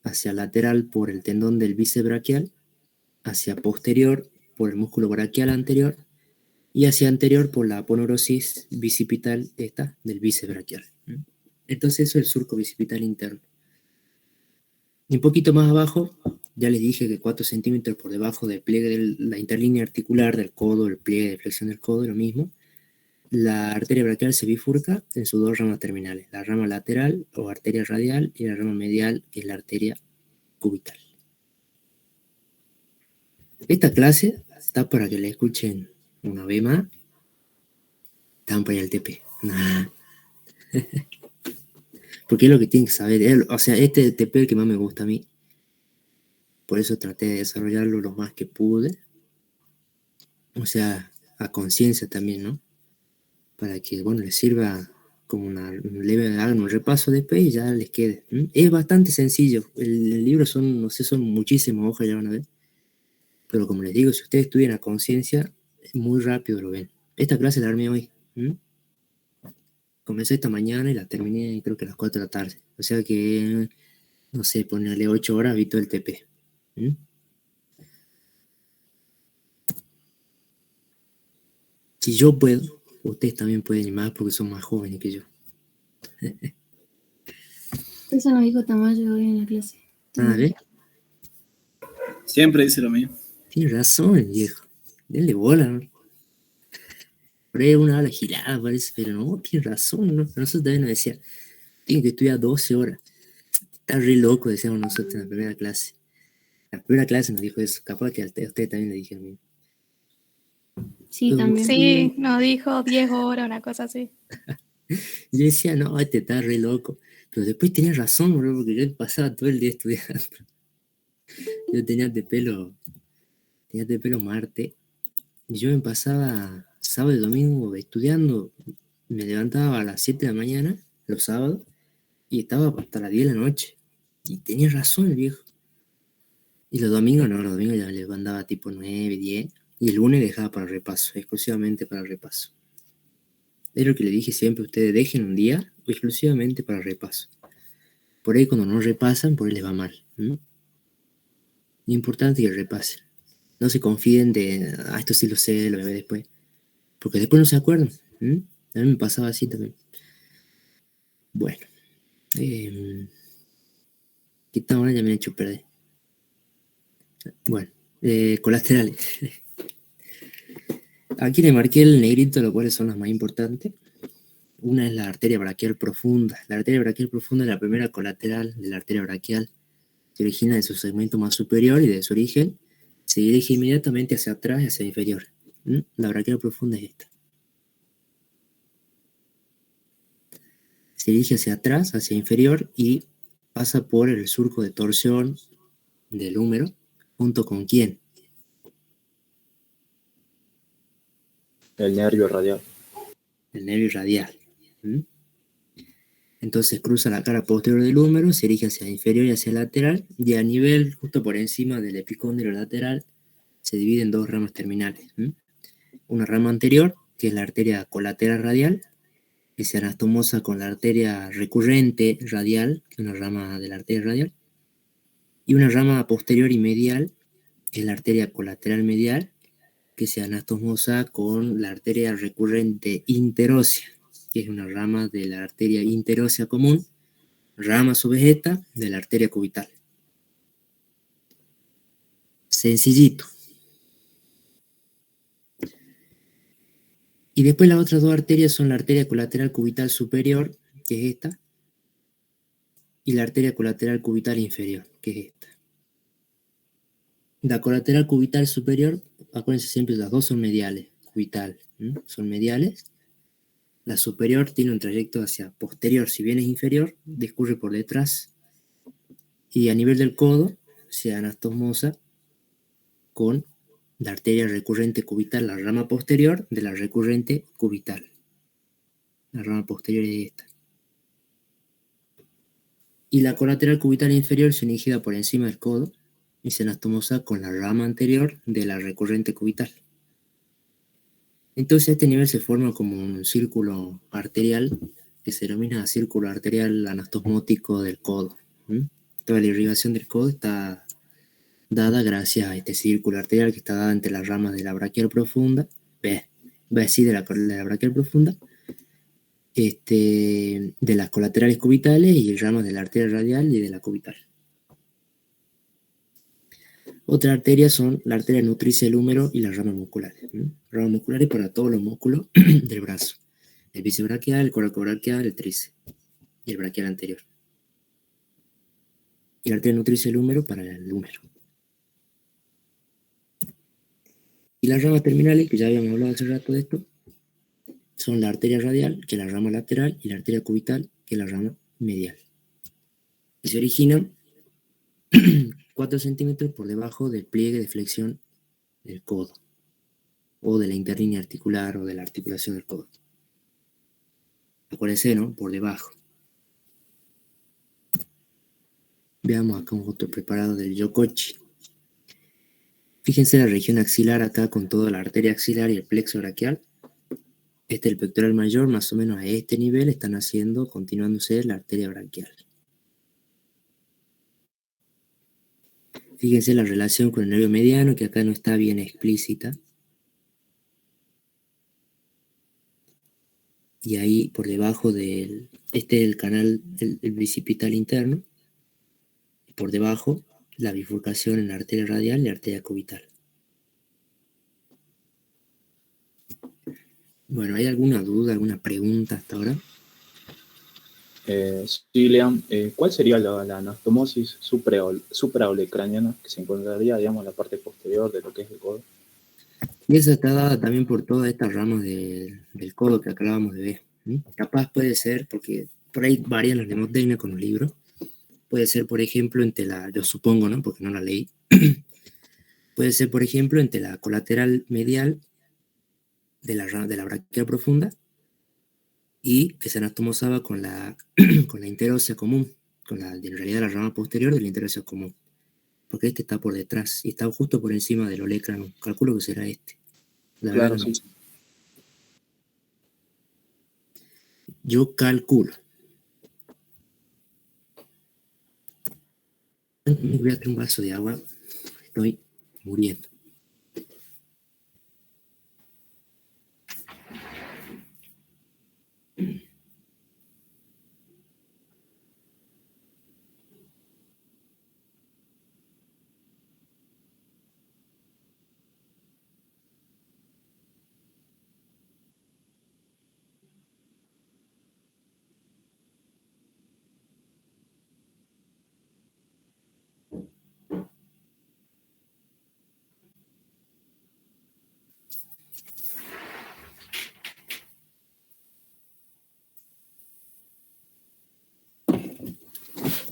hacia lateral por el tendón del bíceps braquial, hacia posterior por el músculo braquial anterior y hacia anterior por la aponeurosis bicipital del bíceps braquial. Entonces eso es el surco bicipital interno. Y un poquito más abajo, ya les dije que 4 centímetros por debajo del pliegue de la interlínea articular del codo, el pliegue de flexión del codo, lo mismo. La arteria braquial se bifurca en sus dos ramas terminales, la rama lateral o arteria radial y la rama medial, que es la arteria cubital. Esta clase está para que la escuchen una vez más. Están para el TP. Nah. Porque es lo que tienen que saber. O sea, este TP es el que más me gusta a mí. Por eso traté de desarrollarlo lo más que pude. O sea, a conciencia también, ¿no? Para que, bueno, les sirva como hagan un repaso después y ya les quede. Es bastante sencillo. El libro son, no sé, son muchísimas hojas, ya van a ver. Pero como les digo, si ustedes estuvieran a conciencia, muy rápido lo ven. Esta clase la armé hoy. Comencé esta mañana y la terminé creo que a las 4 de la tarde. O sea que, no sé, ponerle 8 horas, vi todo el TP. Si yo puedo, ustedes también pueden ir más porque son más jóvenes que yo. Eso nos dijo Tamayo hoy en la clase. A ver, Siempre dice lo mismo. tiene razón el viejo. Denle bola, ¿no? Por ahí una hora girada parece, pero no, tiene razón, ¿no? Nosotros también nos decía, tiene que estudiar 12 horas. Está re loco, decíamos nosotros en la primera clase. La primera clase nos dijo eso, capaz que a usted también le dijeron. Sí, también. Sí, nos dijo 10 horas, una cosa así. Y yo decía, no, este está re loco. Pero después tenía razón, bro, porque yo pasaba todo el día estudiando. Yo tenía de pelo Marte. Y yo me pasaba sábado y domingo estudiando. Me levantaba a las 7 de la mañana, los sábados, y estaba hasta las 10 de la noche. Y tenía razón el viejo. Y los domingos ya me levantaba tipo 9, 10. Y el lunes dejaba para repaso, exclusivamente para repaso. Es lo que le dije siempre a ustedes, dejen un día exclusivamente para repaso. Por ahí cuando no repasan, por ahí les va mal. Lo importante es que repasen. No se confíen de, esto sí lo sé, lo voy a ver después. Porque después no se acuerdan. A mí me pasaba así también. Bueno. Esta hora ya me he hecho perder. Bueno, colaterales. Aquí le marqué el negrito, lo cuales son las más importantes. Una es la arteria braquial profunda. La arteria braquial profunda es la primera colateral de la arteria braquial. Se origina de su segmento más superior y de su origen se dirige inmediatamente hacia atrás y hacia inferior. La braquial profunda es esta. Se dirige hacia atrás, hacia inferior y pasa por el surco de torsión del húmero, ¿junto con quién? El nervio radial. El nervio radial. ¿Mm? Entonces cruza la cara posterior del húmero, se dirige hacia el inferior y hacia el lateral, y a nivel justo por encima del epicóndilo lateral se divide en dos ramas terminales. ¿Mm? Una rama anterior, que es la arteria colateral radial, que se anastomosa con la arteria recurrente radial, que es una rama de la arteria radial, y una rama posterior y medial, que es la arteria colateral medial, que se anastomosa con la arteria recurrente interósea, que es una rama de la arteria interósea común, rama subjeta de la arteria cubital. Sencillito. Y después las otras dos arterias son la arteria colateral cubital superior, que es esta, y la arteria colateral cubital inferior, que es esta. La colateral cubital superior, acuérdense siempre, las dos son mediales, cubital, ¿m? Son mediales. La superior tiene un trayecto hacia posterior, si bien es inferior, discurre por detrás. Y a nivel del codo se anastomosa con la arteria recurrente cubital, la rama posterior de la recurrente cubital. La rama posterior es esta. Y la colateral cubital inferior se unigida por encima del codo y se anastomosa con la rama anterior de la recurrente cubital. Entonces a este nivel se forma como un círculo arterial que se denomina círculo arterial anastomótico del codo. ¿Mm? Toda la irrigación del codo está dada gracias a este círculo arterial que está dada entre las ramas de la braquial profunda, de la braquial profunda, de las colaterales cubitales y ramas de la arteria radial y de la cubital. Otras arterias son la arteria nutricia del húmero y las ramas musculares. Ramas musculares para todos los músculos del brazo. El bíceps braquial, el coracobraquial, el tríceps y el braquial anterior. Y la arteria nutricia del húmero para el húmero. Y las ramas terminales, que ya habíamos hablado hace rato de esto, son la arteria radial, que es la rama lateral, y la arteria cubital, que es la rama medial. Y se originan 4 centímetros por debajo del pliegue de flexión del codo, o de la interlínea articular, o de la articulación del codo. Acuérdense, ¿no? Por debajo. Veamos acá un foto preparado del Yokochi. Fíjense la región axilar acá con toda la arteria axilar y el plexo braquial. El pectoral mayor, más o menos a este nivel, está naciendo, continuándose la arteria braquial. Fíjense la relación con el nervio mediano, que acá no está bien explícita. Y ahí por debajo del, es el canal, el bicipital interno. Y por debajo, la bifurcación en la arteria radial y la arteria cubital. Bueno, ¿hay alguna duda, alguna pregunta hasta ahora? Sí, Lean, ¿cuál sería la anastomosis supraolecraniana que se encontraría, digamos, en la parte posterior de lo que es el codo? Y esa está dada también por todas estas ramas del codo que acabamos de ver. ¿Sí? Capaz puede ser, porque por ahí varían las mnemotecnias con los libros. Puede ser, por ejemplo, yo supongo, ¿no? Porque no la leí. Puede ser, por ejemplo, entre la colateral medial de la braquial profunda y que se anatomosaba con la interósea común, en realidad la rama posterior de la interósea común. Porque este está por detrás y está justo por encima del olecrano. Calculo que será este. La Claro, verdad, no. sí. Yo calculo. Me voy a hacer un vaso de agua. Estoy muriendo.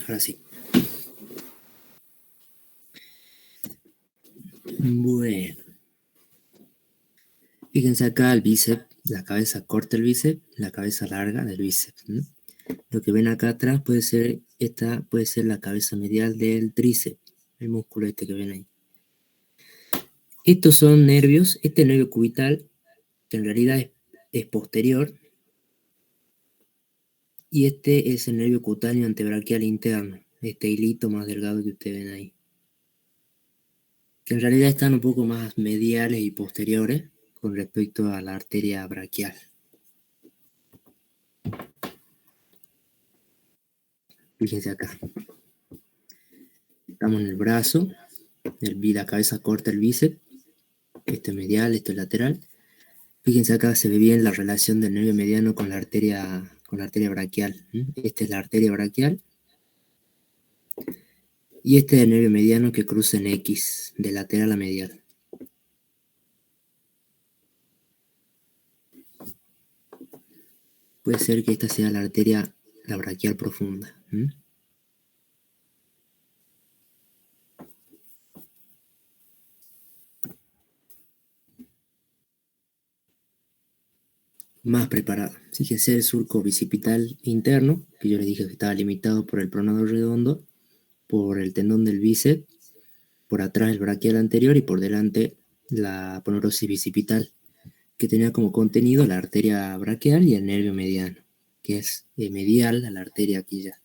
Ahora sí. Bueno. Fíjense acá el bíceps, la cabeza corta del bíceps, la cabeza larga del bíceps. Lo que ven acá atrás puede ser la cabeza medial del tríceps, el músculo este que ven ahí. Estos son nervios, este nervio cubital, que en realidad es posterior, y este es el nervio cutáneo antebraquial interno, este hilito más delgado que ustedes ven ahí. Que en realidad están un poco más mediales y posteriores con respecto a la arteria braquial. Fíjense acá. Estamos en el brazo, la cabeza corta el bíceps, este es medial, este es lateral. Fíjense acá, se ve bien la relación del nervio mediano con la arteria braquial. Esta es la arteria braquial. Y este es el nervio mediano que cruza en X, de lateral a medial. Puede ser que esta sea la braquial profunda. Más preparado. Fíjense el surco bicipital interno, que yo les dije que estaba limitado por el pronador redondo, por el tendón del bíceps, por atrás el braquial anterior y por delante la aponeurosis bicipital, que tenía como contenido la arteria braquial y el nervio mediano, que es medial a la arteria aquí ya.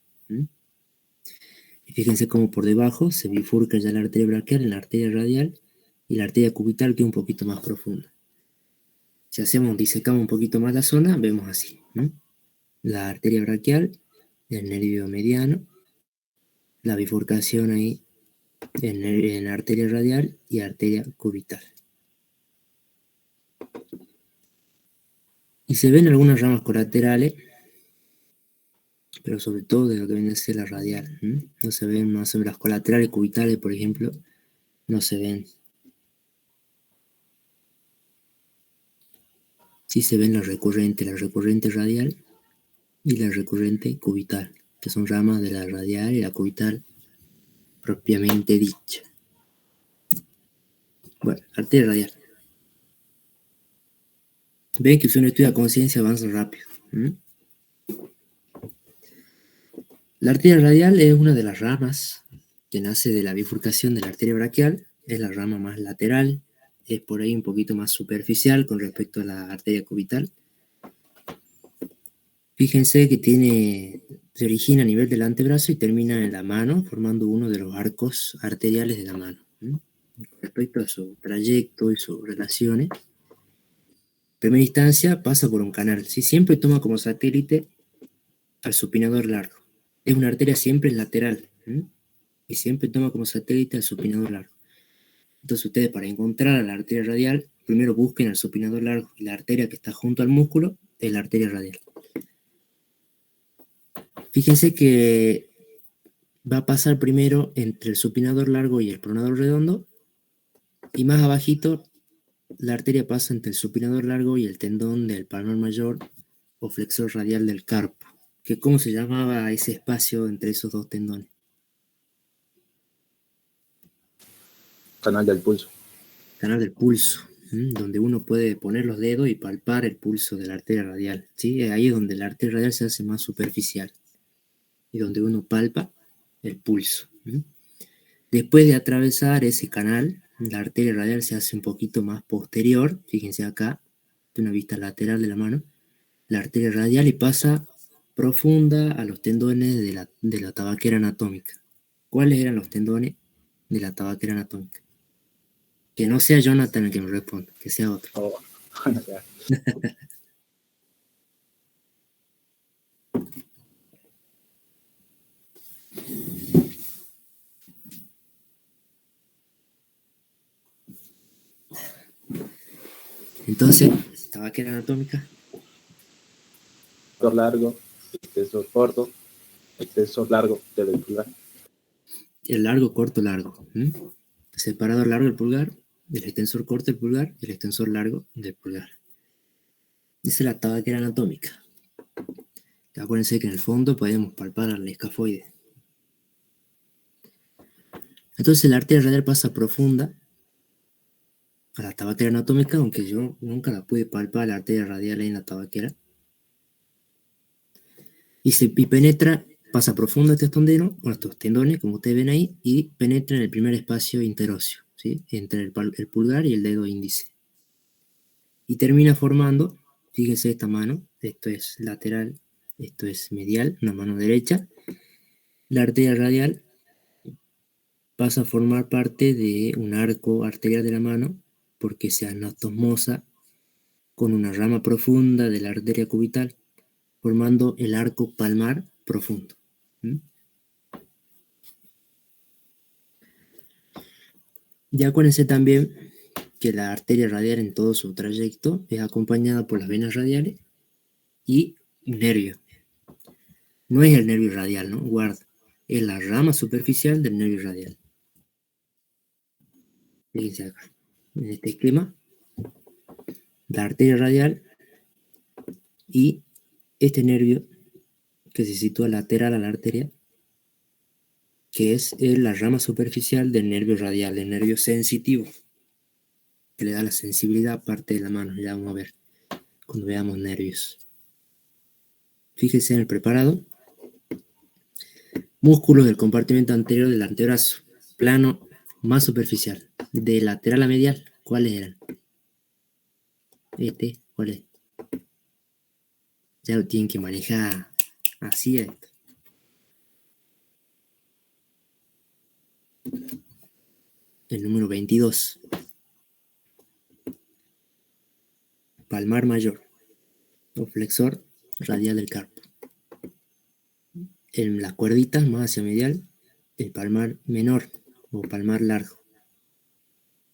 Y fíjense cómo por debajo se bifurca ya la arteria braquial en la arteria radial y la arteria cubital, que es un poquito más profunda. Si disecamos un poquito más la zona, vemos así. La arteria braquial, el nervio mediano, la bifurcación ahí en la arteria radial y arteria cubital. Y se ven algunas ramas colaterales, pero sobre todo de lo que viene a ser la radial. No se ven las colaterales cubitales, por ejemplo, no se ven. Sí se ven la recurrente radial y la recurrente cubital, que son ramas de la radial y la cubital propiamente dicha. Bueno, arteria radial. Ven que si uno estudia conciencia avanza rápido. La arteria radial es una de las ramas que nace de la bifurcación de la arteria braquial, es la rama más lateral, es por ahí un poquito más superficial con respecto a la arteria cubital. Fíjense que se origina a nivel del antebrazo y termina en la mano, formando uno de los arcos arteriales de la mano. Respecto a su trayecto y sus relaciones, en primera instancia pasa por un canal, ¿sí? Siempre toma como satélite al supinador largo. Es una arteria siempre lateral, y siempre toma como satélite al supinador largo. Entonces ustedes, para encontrar a la arteria radial, primero busquen al supinador largo, y la arteria que está junto al músculo es la arteria radial. Fíjense que va a pasar primero entre el supinador largo y el pronador redondo, y más abajito la arteria pasa entre el supinador largo y el tendón del palmar mayor o flexor radial del carpo. ¿Cómo se llamaba ese espacio entre esos dos tendones? Canal del pulso. Canal del pulso, donde uno puede poner los dedos y palpar el pulso de la arteria radial. ¿Sí? Ahí es donde la arteria radial se hace más superficial y donde uno palpa el pulso. Después de atravesar ese canal, la arteria radial se hace un poquito más posterior. Fíjense acá, de una vista lateral de la mano, la arteria radial, y pasa profunda a los tendones de la tabaquera anatómica. ¿Cuáles eran los tendones de la tabaquera anatómica? Que no sea Jonathan el que me responda, que sea otro. Oh. Entonces, tabaquera anatómica. Extensor largo, extensor corto, extensor largo del pulgar. El largo, corto, largo. El separador largo del pulgar, el extensor corto del pulgar y el extensor largo del pulgar. Esa es la tabaquera anatómica. Acuérdense que en el fondo podemos palpar al escafoide. Entonces la arteria radial pasa profunda a la tabaquera anatómica, aunque yo nunca la pude palpar la arteria radial en la tabaquera. Y penetra, pasa profundo este tendón, o estos tendones, como ustedes ven ahí, y penetra en el primer espacio interóseo, ¿sí? Entre el pulgar y el dedo índice. Y termina formando, fíjense esta mano, esto es lateral, esto es medial, una mano derecha. La arteria radial pasa a formar parte de un arco arterial de la mano, porque se anastomosa con una rama profunda de la arteria cubital, formando el arco palmar profundo. ¿Mm? Ya acuérdense también que la arteria radial en todo su trayecto es acompañada por las venas radiales y un nervio. No es el nervio radial, ¿no? Guarda. Es la rama superficial del nervio radial. Fíjense acá. En este esquema, la arteria radial y este nervio que se sitúa lateral a la arteria, que es la rama superficial del nervio radial, el nervio sensitivo, que le da la sensibilidad a parte de la mano. Ya vamos a ver cuando veamos nervios. Fíjense en el preparado. Músculos del compartimento anterior del antebrazo, plano más superficial, de lateral a medial. ¿Cuáles eran? ¿Cuál es? Ya lo tienen que manejar así esto. El número 22. Palmar mayor o flexor radial del carpo. En las cuerditas más hacia medial, el palmar menor o palmar largo.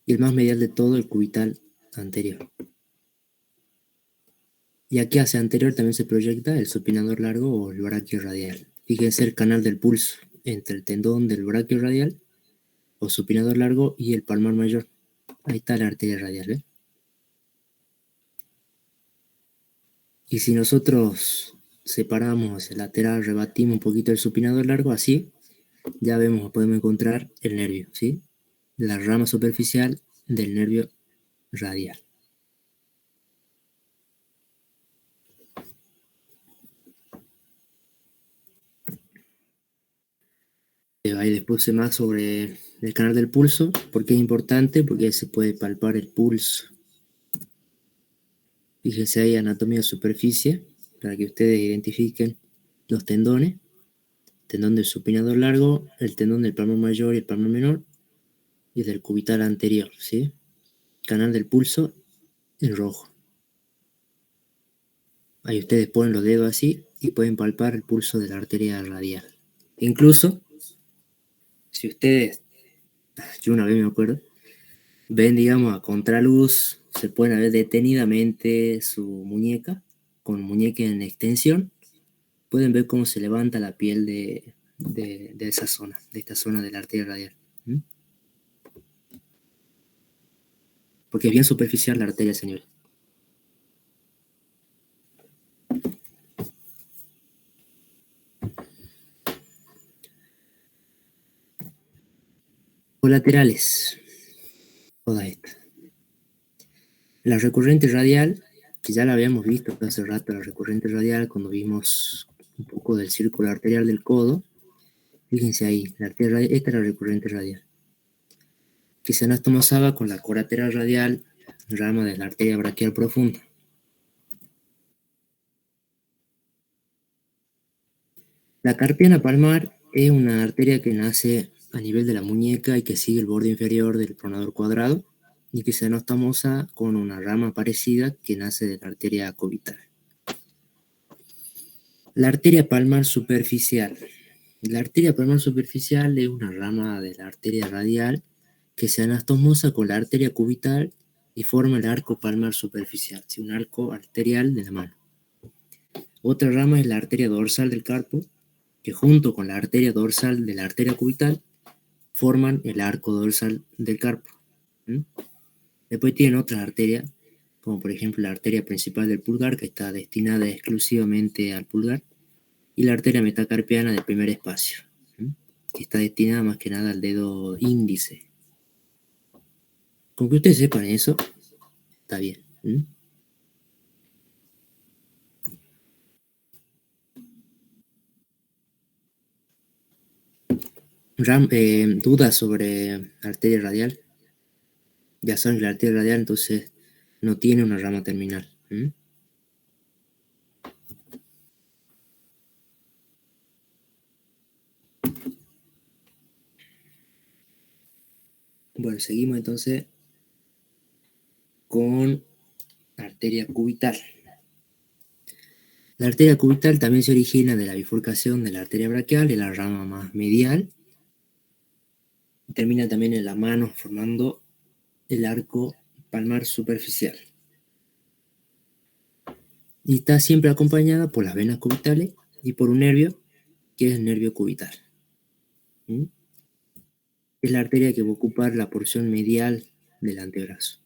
Y el más medial de todo, el cubital anterior. Y aquí hacia anterior también se proyecta el supinador largo o el braquio radial. Fíjense el canal del pulso entre el tendón del braquio radial o supinador largo y el palmar mayor. Ahí está la arteria radial, ¿eh? Y si nosotros separamos hacia el lateral, rebatimos un poquito el supinador largo, así, ya vemos, podemos encontrar el nervio, ¿sí? La rama superficial del nervio radial. Ahí les puse más sobre el canal del pulso, porque es importante, porque se puede palpar el pulso. Fíjense ahí, anatomía de superficie, para que ustedes identifiquen los tendones. Tendón del supinador largo, el tendón del palmar mayor y el palmar menor, y del cubital anterior, ¿sí? Canal del pulso en rojo. Ahí ustedes ponen los dedos así y pueden palpar el pulso de la arteria radial. Incluso, si ustedes, yo una vez me acuerdo, ven, digamos, a contraluz, se pueden ver detenidamente su muñeca, con muñeca en extensión, pueden ver cómo se levanta la piel de esa zona, de esta zona de la arteria radial. ¿Mm? Porque es bien superficial la arteria a ese nivel. Colaterales. Toda esta. La recurrente radial, que ya la habíamos visto hace rato, la recurrente radial, cuando vimos un poco del círculo arterial del codo. Fíjense ahí, la arteria radial, esta es la recurrente radial, que se anastomosaba con la colateral radial, rama de la arteria braquial profunda. La carpiana palmar es una arteria que nace a nivel de la muñeca y que sigue el borde inferior del pronador cuadrado y que se anastomosa con una rama parecida que nace de la arteria cubital. La arteria palmar superficial. La arteria palmar superficial es una rama de la arteria radial que se anastomosa con la arteria cubital y forma el arco palmar superficial, ¿sí? Un arco arterial de la mano. Otra rama es la arteria dorsal del carpo, que junto con la arteria dorsal de la arteria cubital forman el arco dorsal del carpo. ¿Mm? Después tienen otras arterias, como por ejemplo la arteria principal del pulgar, que está destinada exclusivamente al pulgar, y la arteria metacarpiana del primer espacio. ¿Mm? que está destinada más que nada al dedo índice. Con que ustedes sepan eso, está bien. Dudas sobre arteria radial. Ya saben que la arteria radial entonces no tiene una rama terminal. Bueno, seguimos entonces con la arteria cubital. La arteria cubital también se origina de la bifurcación de la arteria braquial y la rama más medial. Termina también en la mano formando el arco palmar superficial. Y está siempre acompañada por las venas cubitales y por un nervio, que es el nervio cubital. Es la arteria que va a ocupar la porción medial del antebrazo.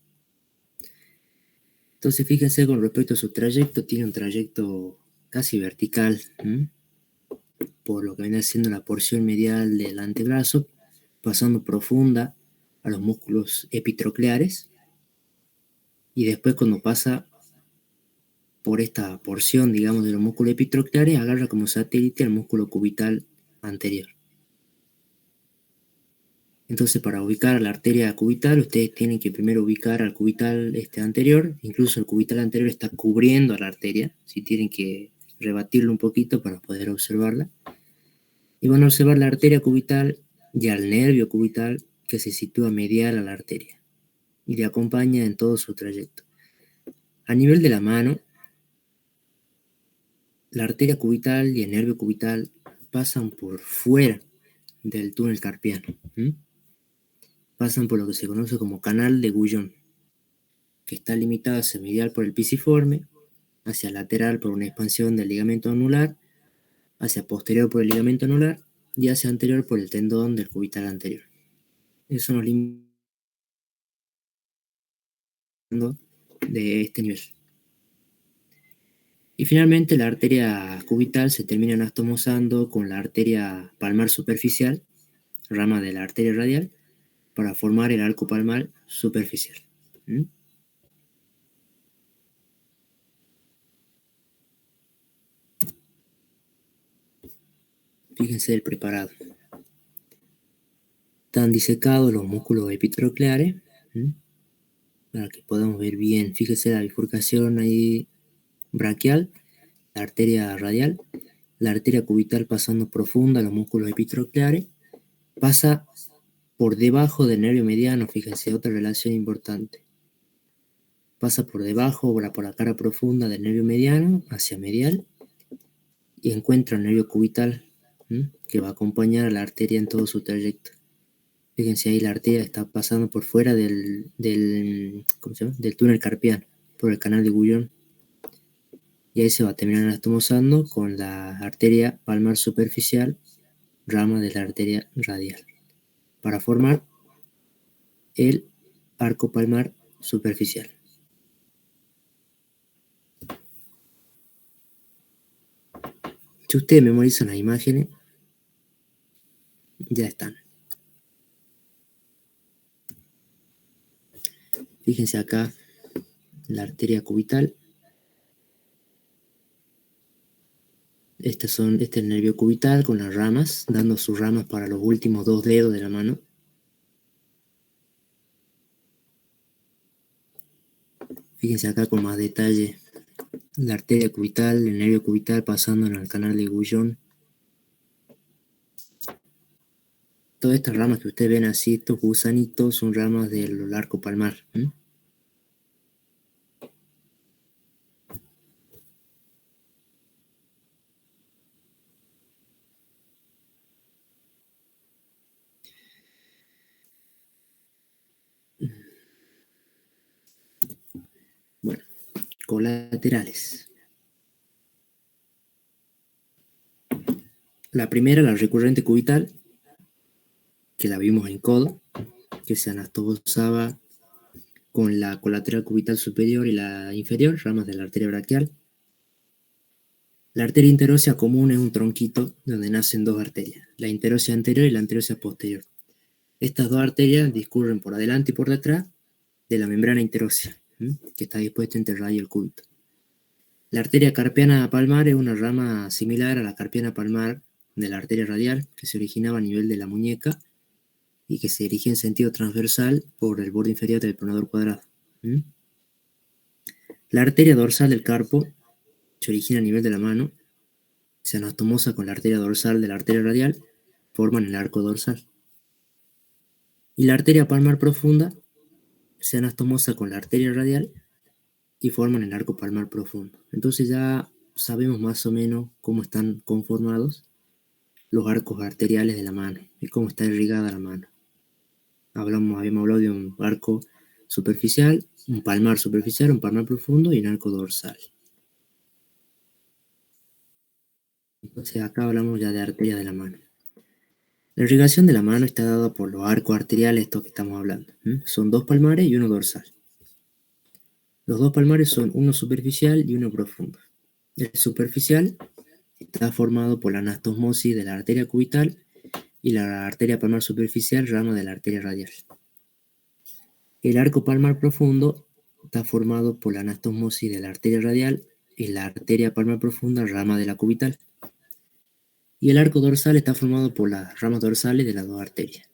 Entonces, fíjense con respecto a su trayecto, tiene un trayecto casi vertical, por lo que viene siendo la porción medial del antebrazo, pasando profunda a los músculos epitrocleares, y después cuando pasa por esta porción, digamos, de los músculos epitrocleares, agarra como satélite al músculo cubital anterior. Entonces, para ubicar a la arteria cubital, ustedes tienen que primero ubicar al cubital anterior. Incluso el cubital anterior está cubriendo a la arteria. Si tienen que rebatirlo un poquito para poder observarla. Y van a observar la arteria cubital y al nervio cubital que se sitúa medial a la arteria y le acompaña en todo su trayecto. A nivel de la mano, la arteria cubital y el nervio cubital pasan por fuera del túnel carpiano. Pasan por lo que se conoce como canal de Guyon, que está limitado hacia medial por el pisiforme, hacia lateral por una expansión del ligamento anular, hacia posterior por el ligamento anular y hacia anterior por el tendón del cubital anterior. Esos son los límites de este nivel. Y finalmente la arteria cubital se termina anastomosando con la arteria palmar superficial, rama de la arteria radial, para formar el arco palmar superficial. Fíjense el preparado. Están disecados los músculos epitrocleares, para que podamos ver bien. Fíjense la bifurcación ahí braquial, la arteria radial, la arteria cubital pasando profunda a los músculos epitrocleares, pasa por debajo del nervio mediano. Fíjense, otra relación importante. Pasa por debajo, por la cara profunda del nervio mediano, hacia medial, y encuentra el nervio cubital, que va a acompañar a la arteria en todo su trayecto. Fíjense ahí, la arteria está pasando por fuera del túnel carpiano, por el canal de Guyon. Y ahí se va a terminar anastomosando con la arteria palmar superficial, rama de la arteria radial, para formar el arco palmar superficial. Si ustedes memorizan las imágenes, ya están. Fíjense acá la arteria cubital. Este es el nervio cubital con las ramas, dando sus ramas para los últimos 2 dedos de la mano. Fíjense acá con más detalle la arteria cubital, el nervio cubital pasando en el canal de Guyon. Todas estas ramas que ustedes ven así, estos gusanitos, son ramas del arco palmar. Bueno, colaterales. La primera, la recurrente cubital, que la vimos en codo, que se anastomosaba con la colateral cubital superior y la inferior, ramas de la arteria braquial. La arteria interósea común es un tronquito donde nacen dos arterias, la interósea anterior y la anterósea posterior. Estas dos arterias discurren por adelante y por detrás de la membrana interósea, que está dispuesta entre el radio y el cúbito. La arteria carpiana palmar es una rama similar a la carpiana palmar de la arteria radial, que se originaba a nivel de la muñeca y que se dirige en sentido transversal por el borde inferior del pronador cuadrado. La arteria dorsal del carpo se origina a nivel de la mano, se anastomosa con la arteria dorsal de la arteria radial, forman el arco dorsal. Y la arteria palmar profunda se anastomosa con la arteria radial y forman el arco palmar profundo. Entonces ya sabemos más o menos cómo están conformados los arcos arteriales de la mano y cómo está irrigada la mano. Habíamos hablado de un arco superficial, un palmar superficial, un palmar profundo y un arco dorsal. Entonces acá hablamos ya de arteria de la mano. La irrigación de la mano está dada por los arcos arteriales, estos que estamos hablando. Son dos palmares y uno dorsal. Los dos palmares son uno superficial y uno profundo. El superficial está formado por la anastomósis de la arteria cubital y la arteria palmar superficial, rama de la arteria radial. El arco palmar profundo está formado por la anastomósis de la arteria radial y la arteria palmar profunda, rama de la cubital. Y el arco dorsal está formado por las ramas dorsales de las dos arterias.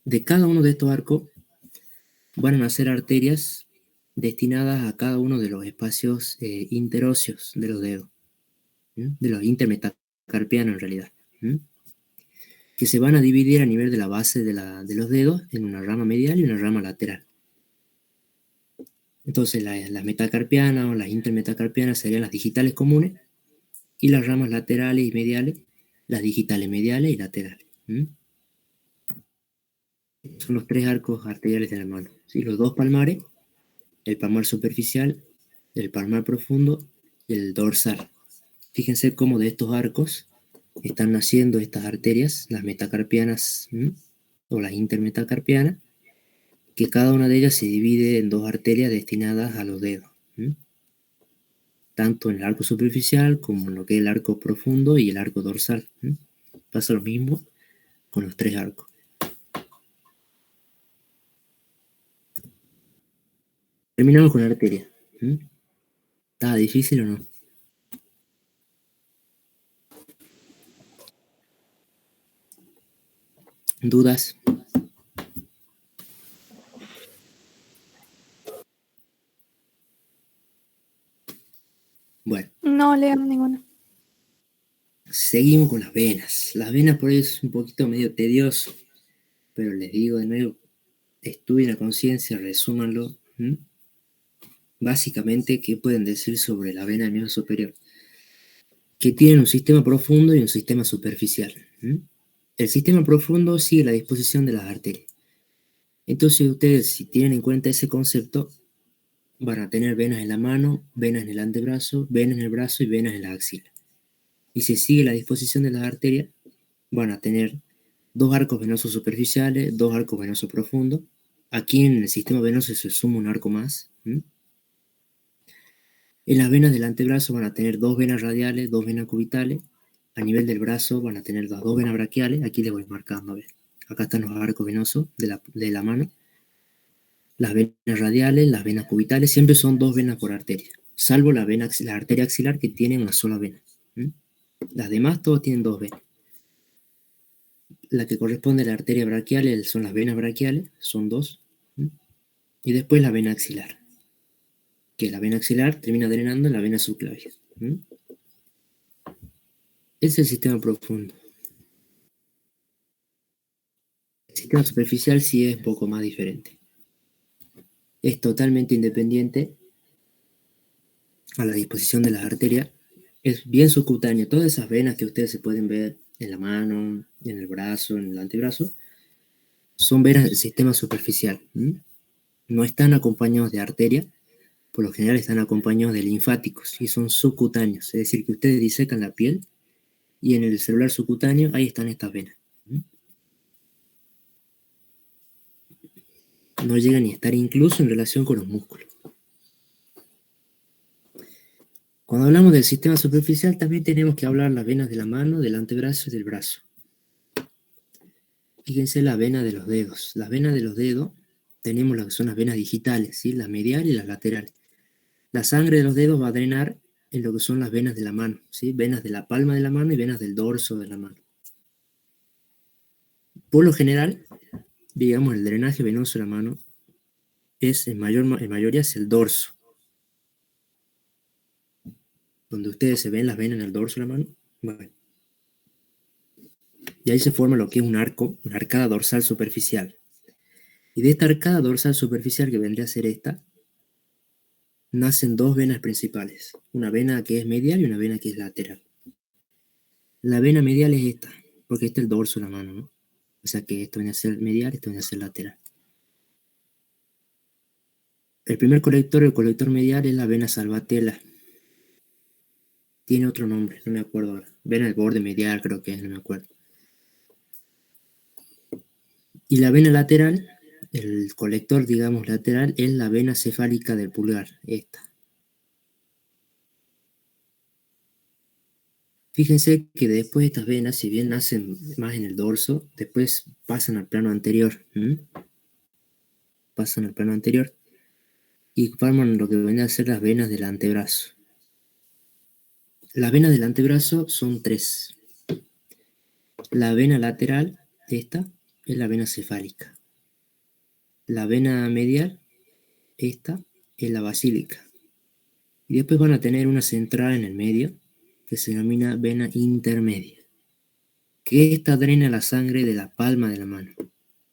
De cada uno de estos arcos van a nacer arterias destinadas a cada uno de los espacios interóseos de los dedos, de los intermetacarpianos en realidad, que se van a dividir a nivel de la base de los dedos en una rama medial y una rama lateral. Entonces las metacarpianas o las intermetacarpianas serían las digitales comunes y las ramas laterales y mediales, las digitales mediales y laterales. Son los tres arcos arteriales de la mano. ¿Sí? Los dos palmares, el palmar superficial, el palmar profundo y el dorsal. Fíjense cómo de estos arcos están naciendo estas arterias, las metacarpianas o las intermetacarpianas, que cada una de ellas se divide en dos arterias destinadas a los dedos. Tanto en el arco superficial como en lo que es el arco profundo y el arco dorsal. Pasa lo mismo con los tres arcos. Terminamos con la arteria. ¿Estaba difícil o no? ¿Dudas? Bueno. No leo ninguna. Seguimos con las venas. Las venas por ahí es un poquito medio tedioso, pero les digo de nuevo, estudien a conciencia, resúmanlo. Básicamente, ¿qué pueden decir sobre la vena del miembro superior? Que tienen un sistema profundo y un sistema superficial. El sistema profundo sigue la disposición de las arterias. Entonces ustedes, si tienen en cuenta ese concepto, van a tener venas en la mano, venas en el antebrazo, venas en el brazo y venas en la axila. Y si sigue la disposición de las arterias, van a tener dos arcos venosos superficiales, dos arcos venosos profundos. Aquí en el sistema venoso se suma un arco más. En las venas del antebrazo van a tener dos venas radiales, dos venas cubitales. A nivel del brazo van a tener las dos venas braquiales. Aquí les voy marcando, a ver. Acá están los arcos venosos de la mano. Las venas radiales, las venas cubitales, siempre son dos venas por arteria. Salvo la arteria axilar que tiene una sola vena. Las demás todos tienen dos venas. La que corresponde a la arteria braquial son las venas braquiales, son dos. Y después la vena axilar. Que la vena axilar termina drenando en la vena subclavia. Es el sistema profundo. El sistema superficial sí es un poco más diferente. Es totalmente independiente a la disposición de las arterias. Es bien subcutáneo. Todas esas venas que ustedes se pueden ver en la mano, en el brazo, en el antebrazo, son venas del sistema superficial. No están acompañados de arteria. Por lo general están acompañados de linfáticos y son subcutáneos. Es decir, que ustedes disecan la piel y en el celular subcutáneo ahí están estas venas. No llegan ni a estar incluso en relación con los músculos. Cuando hablamos del sistema superficial, también tenemos que hablar las venas de la mano, del antebrazo y del brazo. Fíjense la vena de los dedos. Las venas de los dedos tenemos las que son las venas digitales, ¿sí? Las mediales y las laterales. La sangre de los dedos va a drenar en lo que son las venas de la mano, ¿sí? Venas de la palma de la mano y venas del dorso de la mano. Por lo general, digamos, el drenaje venoso de la mano es en mayoría es el dorso. Donde ustedes se ven las venas en el dorso de la mano. Bueno. Y ahí se forma lo que es un arco, una arcada dorsal superficial. Y de esta arcada dorsal superficial, que vendría a ser esta, nacen dos venas principales. Una vena que es medial y una vena que es lateral. La vena medial es esta, porque este es el dorso de la mano, ¿no? O sea que esto viene a ser medial, esto viene a ser lateral. El primer colector, el colector medial, es la vena salvatella. Tiene otro nombre, no me acuerdo ahora. Vena del borde medial, creo que es, no me acuerdo. Y la vena lateral, el colector, digamos, lateral, es la vena cefálica del pulgar, esta. Fíjense que después de estas venas, si bien nacen más en el dorso, después pasan al plano anterior. Pasan al plano anterior y forman lo que vienen a ser las venas del antebrazo. Las venas del antebrazo son tres. La vena lateral, esta, es la vena cefálica. La vena medial, esta, es la basílica. Y después van a tener una central en el medio, que se denomina vena intermedia, que esta drena la sangre de la palma de la mano.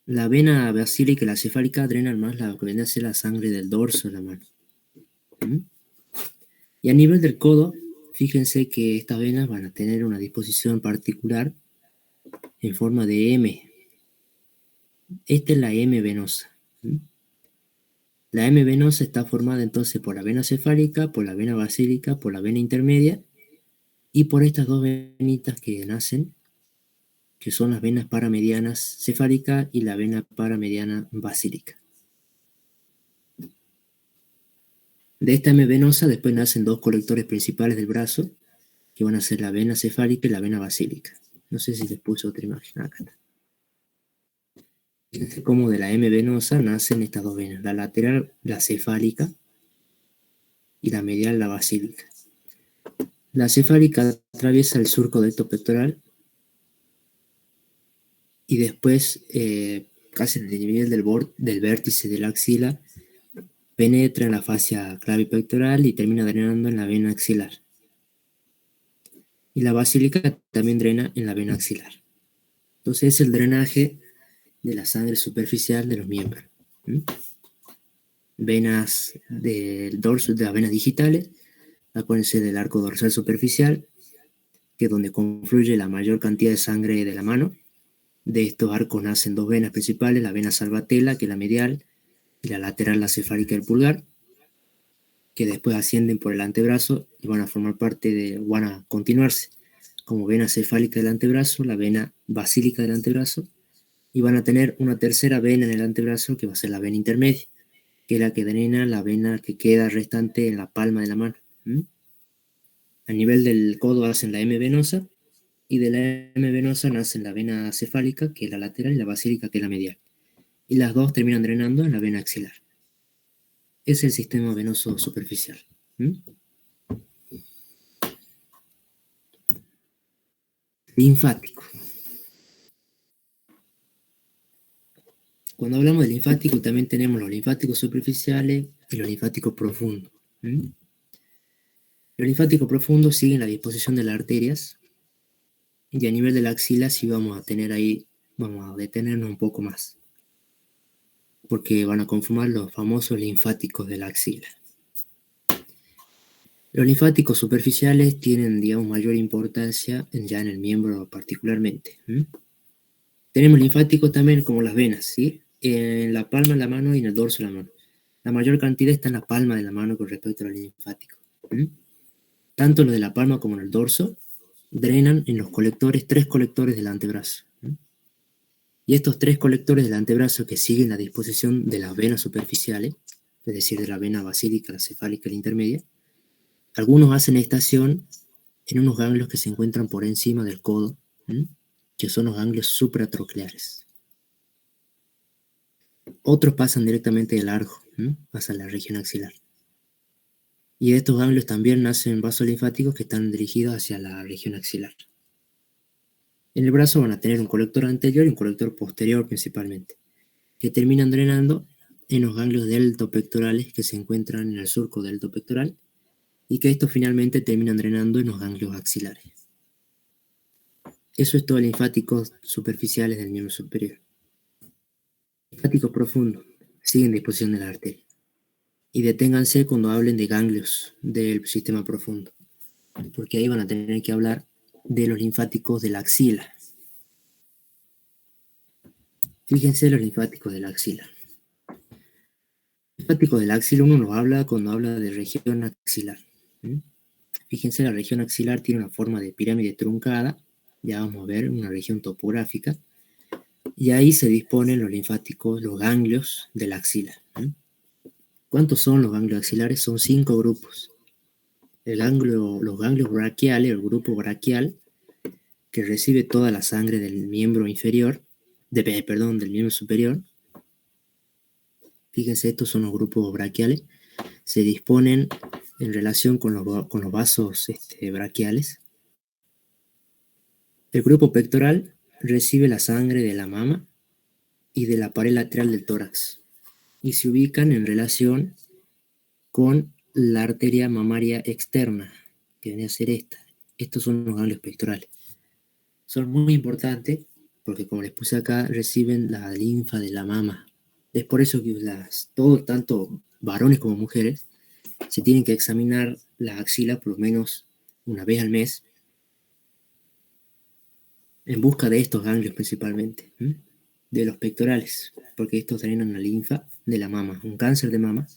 La vena basílica y la cefálica drenan más lo que viene a ser la sangre del dorso de la mano. Y a nivel del codo, fíjense que estas venas van a tener una disposición particular en forma de M. Esta es la M venosa. La M venosa está formada entonces por la vena cefálica, por la vena basílica, por la vena intermedia y por estas dos venitas que nacen, que son las venas paramedianas cefálica y la vena paramediana basílica. De esta M venosa después nacen dos colectores principales del brazo, que van a ser la vena cefálica y la vena basílica. No sé si les puse otra imagen acá. Fíjense cómo de la M venosa nacen estas dos venas, la lateral, la cefálica, y la medial, la basílica. La cefálica atraviesa el surco pectoral y después, casi en el nivel del vértice de la axila, penetra en la fascia clavipectoral y termina drenando en la vena axilar. Y la basílica también drena en la vena axilar. Entonces es el drenaje de la sangre superficial de los miembros. Venas del dorso, de las venas digitales, acuérdense del arco dorsal superficial, que es donde confluye la mayor cantidad de sangre de la mano. De estos arcos nacen dos venas principales, la vena salvatella, que es la medial, y la lateral, la cefálica del pulgar, que después ascienden por el antebrazo y van a formar van a continuarse como vena cefálica del antebrazo, la vena basílica del antebrazo, y van a tener una tercera vena en el antebrazo que va a ser la vena intermedia, que es la que drena la vena que queda restante en la palma de la mano. A nivel del codo hacen la M venosa, y de la M venosa nacen la vena cefálica, que es la lateral, y la basílica, que es la medial. Y las dos terminan drenando en la vena axilar. Es el sistema venoso superficial. Linfático. Cuando hablamos de linfático también tenemos los linfáticos superficiales y los linfáticos profundos. Los linfáticos profundos siguen la disposición de las arterias y a nivel de la axila sí vamos a tener ahí, vamos a detenernos un poco más, porque van a conformar los famosos linfáticos de la axila. Los linfáticos superficiales tienen, digamos, mayor importancia ya en el miembro particularmente. Tenemos linfáticos también como las venas, ¿sí? En la palma de la mano y en el dorso de la mano. La mayor cantidad está en la palma de la mano con respecto a los linfáticos. Tanto los de la palma como en el dorso drenan en los colectores, 3 colectores del antebrazo. Y estos 3 colectores del antebrazo que siguen la disposición de las venas superficiales, es decir, de la vena basílica, la cefálica y la intermedia, Algunos hacen estación en unos ganglios que se encuentran por encima del codo, que son los ganglios supratrocleares. Otros pasan directamente de largo, hacia la región axilar. Y de estos ganglios también nacen vasos linfáticos que están dirigidos hacia la región axilar. En el brazo van a tener un colector anterior y un colector posterior principalmente, que terminan drenando en los ganglios deltopectorales que se encuentran en el surco deltopectoral y que estos finalmente terminan drenando en los ganglios axilares. Eso es todo linfáticos superficiales del miembro superior. Linfáticos profundos siguen disposición de la arteria. Y deténganse cuando hablen de ganglios del sistema profundo, porque ahí van a tener que hablar de los linfáticos de la axila. Fíjense los linfáticos de la axila. Linfáticos de la axila uno los habla cuando habla de región axilar. Fíjense, la región axilar tiene una forma de pirámide truncada, ya vamos a ver una región topográfica, y ahí se disponen los linfáticos, los ganglios de la axila. ¿Cuántos son los ganglios axilares? Son 5 grupos. Los ganglios braquiales, el grupo braquial, que recibe toda la sangre del miembro inferior, del miembro superior. Fíjense, estos son los grupos braquiales. Se disponen en relación con los vasos braquiales. El grupo pectoral recibe la sangre de la mama y de la pared lateral del tórax y se ubican en relación con la arteria mamaria externa, que viene a ser esta. Estos son los ganglios pectorales. Son muy importantes porque, como les puse acá, reciben la linfa de la mama. Es por eso que tanto varones como mujeres, se tienen que examinar la axila por lo menos una vez al mes en busca de estos ganglios principalmente, de los pectorales, porque estos drenan la linfa de la mama. Un cáncer de mama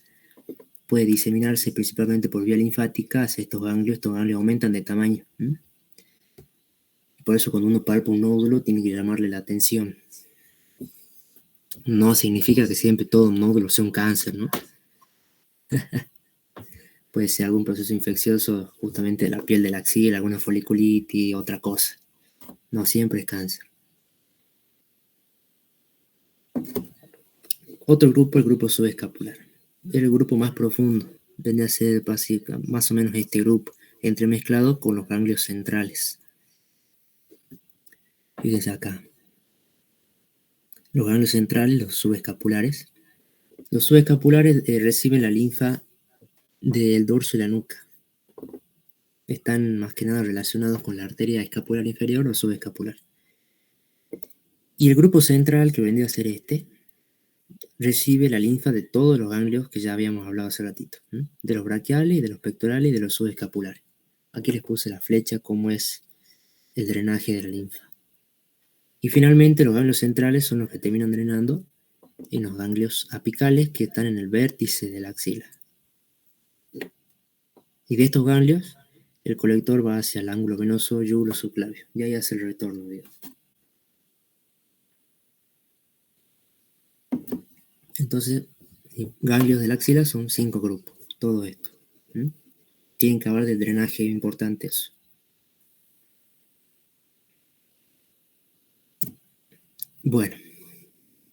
puede diseminarse principalmente por vía linfática hacia estos ganglios aumentan de tamaño. Por eso cuando uno palpa un nódulo tiene que llamarle la atención. No significa que siempre todo nódulo sea un cáncer, ¿no? Puede ser algún proceso infeccioso justamente de la piel de la axila, alguna foliculitis, otra cosa. No siempre es cáncer. Otro grupo, el grupo subescapular. Es el grupo más profundo. Viene a ser más o menos este grupo, entremezclado con los ganglios centrales. Fíjense acá. Los ganglios centrales, los subescapulares. Los subescapulares reciben la linfa del dorso y la nuca. Están más que nada relacionados con la arteria escapular inferior o subescapular. Y el grupo central, que vendría a ser recibe la linfa de todos los ganglios que ya habíamos hablado hace ratito, de los braquiales, de los pectorales y de los subescapulares. Aquí les puse la flecha como es el drenaje de la linfa. Y finalmente los ganglios centrales son los que terminan drenando en los ganglios apicales que están en el vértice de la axila. Y de estos ganglios, el colector va hacia el ángulo venoso yugulo-subclavio. Y ahí hace el retorno, digamos. Entonces, ganglios de la axila son 5 grupos. Todo esto. Tienen que hablar de drenaje importante eso. Bueno,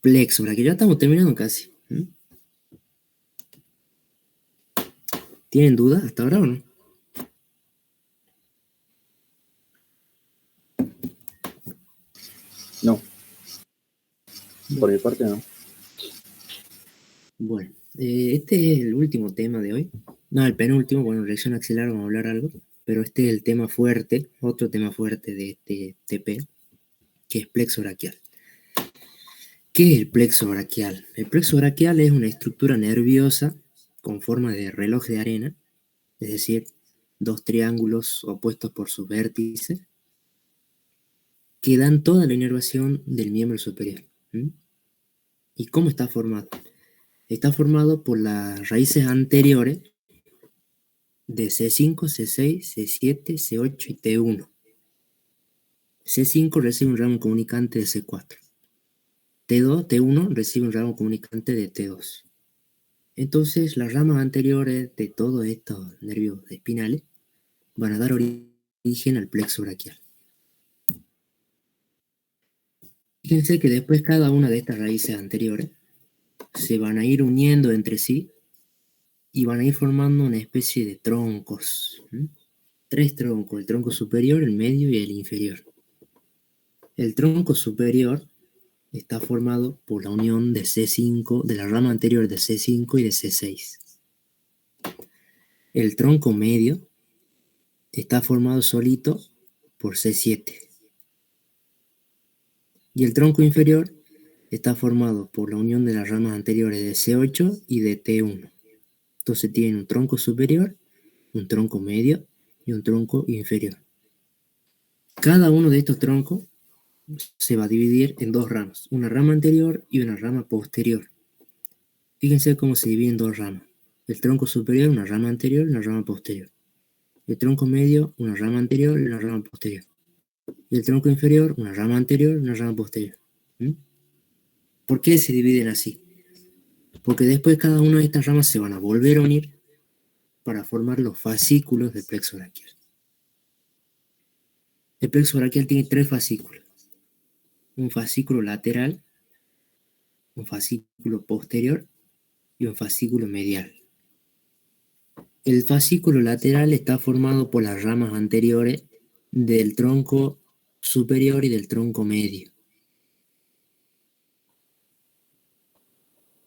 plexo, que ya estamos terminando casi. ¿Tienen dudas hasta ahora o no? No. Por mi parte, no. Bueno, este es el último tema de hoy. No, el penúltimo, bueno, reacción axilar, vamos a hablar algo. Pero este es el tema fuerte, otro tema fuerte de este TP, que es plexo braquial. ¿Qué es el plexo braquial? El plexo braquial es una estructura nerviosa con forma de reloj de arena, es decir, 2 triángulos opuestos por sus vértices, que dan toda la inervación del miembro superior. ¿Y cómo está formado? Está formado por las raíces anteriores de C5, C6, C7, C8 y T1. C5 recibe un ramo comunicante de C4. T1 recibe un ramo comunicante de T2. Entonces, las ramas anteriores de todos estos nervios espinales van a dar origen al plexo braquial. Fíjense que después cada una de estas raíces anteriores se van a ir uniendo entre sí y van a ir formando una especie de troncos. 3 troncos, el tronco superior, el medio y el inferior. El tronco superior está formado por la unión de C5, de la rama anterior de C5 y de C6. El tronco medio está formado solito por C7. Y el tronco inferior está formado por la unión de las ramas anteriores de C8 y de T1. Entonces tienen un tronco superior, un tronco medio y un tronco inferior. Cada uno de estos troncos se va a dividir en 2 ramas, una rama anterior y una rama posterior. Fíjense cómo se dividen 2 ramas. El tronco superior, una rama anterior y una rama posterior. El tronco medio, una rama anterior y una rama posterior. Y el tronco inferior, una rama anterior y una rama posterior. ¿Por qué se dividen así? Porque después cada una de estas ramas se van a volver a unir para formar los fascículos del plexo braquial. El plexo braquial tiene 3 fascículos. Un fascículo lateral, un fascículo posterior y un fascículo medial. El fascículo lateral está formado por las ramas anteriores del tronco superior y del tronco medio.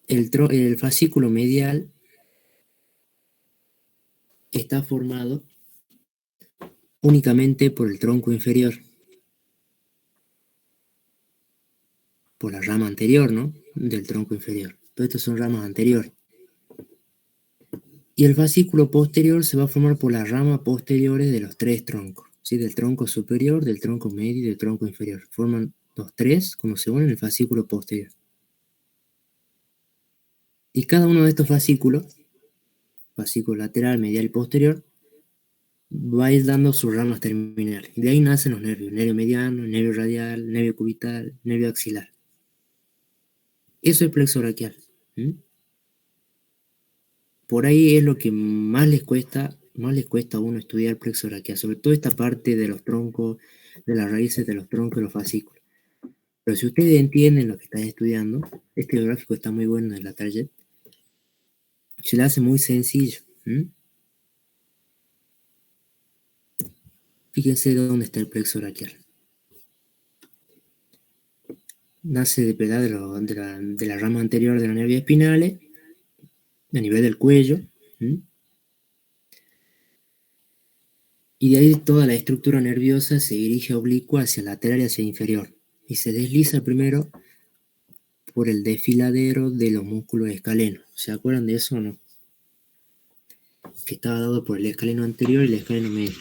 El fascículo medial está formado únicamente por el tronco inferior, por la rama anterior, ¿no? Del tronco inferior. Todas estas son ramas anteriores. Y el fascículo posterior se va a formar por las ramas posteriores de los 3 troncos, ¿sí? Del tronco superior, del tronco medio y del tronco inferior. Forman los 3, como se ven, en el fascículo posterior. Y cada uno de estos fascículos, fascículo lateral, medial y posterior, va a ir dando sus ramas terminales. Y de ahí nacen los nervios, nervio mediano, nervio radial, nervio cubital, nervio axilar. Eso es plexo braquial. Por ahí es lo que más les cuesta a uno estudiar plexo braquial, sobre todo esta parte de los troncos, de las raíces de los troncos y los fascículos. Pero si ustedes entienden lo que están estudiando, este gráfico está muy bueno en la Target, se le hace muy sencillo. Fíjense dónde está el plexo braquial. Nace de la rama anterior de la nervia espinales, a nivel del cuello, y de ahí toda la estructura nerviosa se dirige oblicua hacia lateral y hacia inferior, y se desliza primero por el desfiladero de los músculos escalenos. ¿Se acuerdan de eso o no? Que estaba dado por el escaleno anterior y el escaleno medio.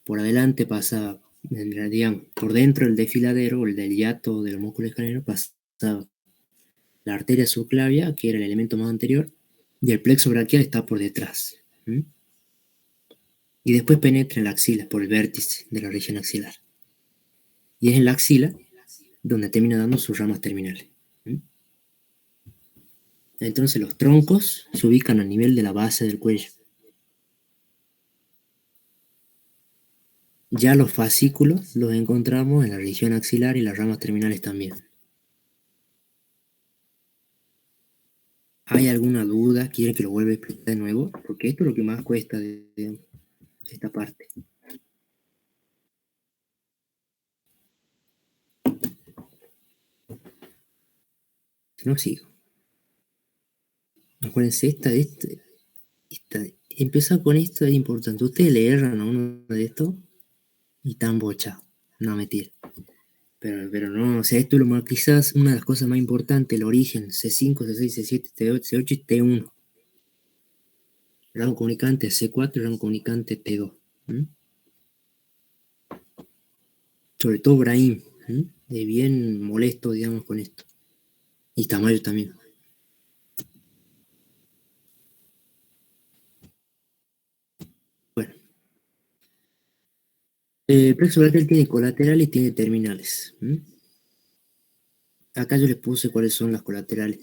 Por adelante pasaba, digamos, por dentro del desfiladero, o el del hiato del músculo escaleno, pasaba la arteria subclavia, que era el elemento más anterior, y el plexo braquial está por detrás. Y después penetra en la axila, por el vértice de la región axilar. Y es en la axila donde termina dando sus ramas terminales. Entonces los troncos se ubican a nivel de la base del cuello. Ya los fascículos los encontramos en la región axilar y las ramas terminales también. ¿Hay alguna duda? ¿Quiere que lo vuelva a explicar de nuevo? Porque esto es lo que más cuesta de esta parte. Si no, sigo. Acuérdense, empezar con esto es importante. Ustedes le erran a uno de estos y están bochados. No, mentira. Pero no, o sea, esto es lo más, quizás una de las cosas más importantes, el origen, C5, C6, C7, T8, C8 y T1. Rango comunicante C4 y rango comunicante T2. Sobre todo Brahim, es bien molesto, digamos, con esto. Y Tamayo también. Bueno. El plexo braquial tiene colaterales y tiene terminales. Acá yo les puse cuáles son las colaterales.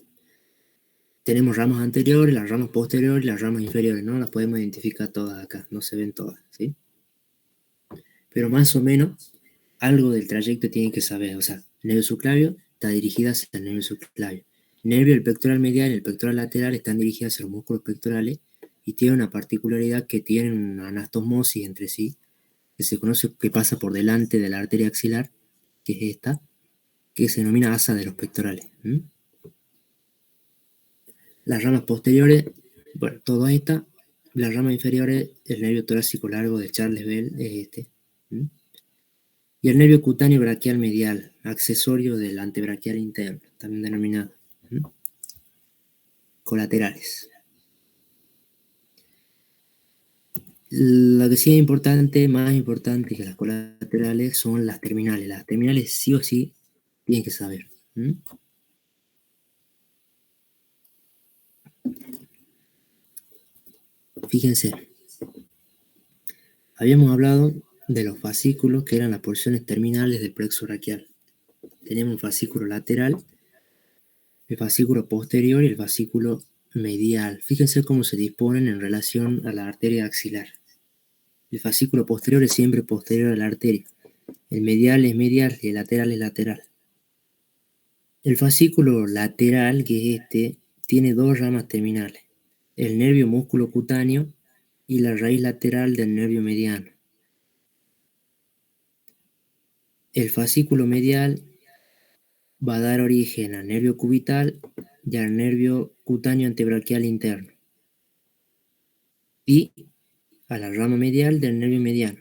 tenemos ramas anteriores, las ramas posteriores y las ramas inferiores, ¿no? Las podemos identificar todas acá, no se ven todas, ¿sí? Pero más o menos algo del trayecto tienen que saber, o sea, el nervio subclavio está dirigido hacia el nervio subclavio. El nervio del pectoral medial y el pectoral lateral están dirigidos hacia los músculos pectorales y tienen una particularidad que tienen una anastomosis entre sí, que se conoce que pasa por delante de la arteria axilar, que es esta, que se denomina asa de los pectorales. Las ramas posteriores, bueno, todas estas, las ramas inferiores, el nervio torácico largo de Charles Bell es este. Y el nervio cutáneo braquial medial, accesorio del antebraquial interno, también denominado colaterales. Lo que sí es importante, más importante que las colaterales, son las terminales. Las terminales sí o sí tienen que saber. Fíjense, habíamos hablado de los fascículos que eran las porciones terminales del plexo braquial. Tenemos un fascículo lateral, el fascículo posterior y el fascículo medial. Fíjense cómo se disponen en relación a la arteria axilar. El fascículo posterior es siempre posterior a la arteria. El medial es medial y el lateral es lateral. El fascículo lateral, que es este, tiene dos ramas terminales. El nervio músculo cutáneo y la raíz lateral del nervio mediano. El fascículo medial va a dar origen al nervio cubital y al nervio cutáneo antebraquial interno. Y a la rama medial del nervio mediano.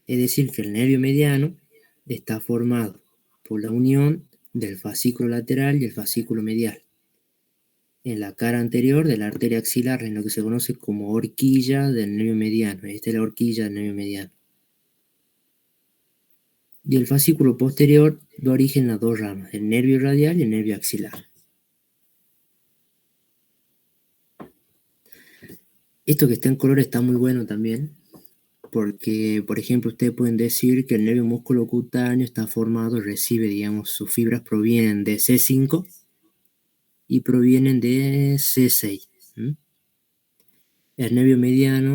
Es decir, que el nervio mediano está formado por la unión del fascículo lateral y el fascículo medial. En la cara anterior de la arteria axilar, en lo que se conoce como horquilla del nervio mediano. Esta es la horquilla del nervio mediano. Y el fascículo posterior da origen a dos ramas, el nervio radial y el nervio axilar. Esto que está en color está muy bueno también, porque, por ejemplo, ustedes pueden decir que el nervio músculo cutáneo está formado, recibe, digamos, sus fibras provienen de C5 y provienen de C6. El nervio mediano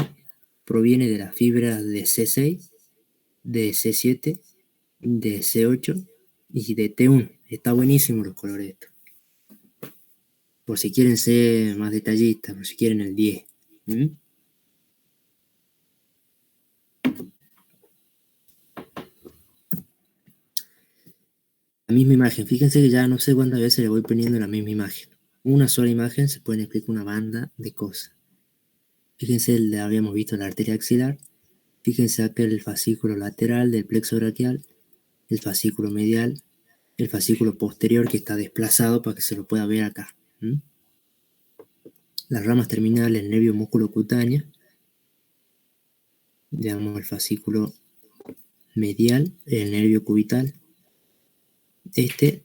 proviene de las fibras de C6, de C7, de C8 y de T1. Está buenísimo los colores estos. Por si quieren ser más detallistas, por si quieren el 10. La misma imagen, fíjense que ya no sé cuántas veces le voy poniendo la misma imagen. Una sola imagen se puede explicar una banda de cosas. Fíjense, habíamos visto la arteria axilar. Fíjense acá el fascículo lateral del plexo braquial, el fascículo medial, el fascículo posterior que está desplazado para que se lo pueda ver acá. Las ramas terminales, el nervio músculo cutáneo, digamos el fascículo medial, el nervio cubital. Este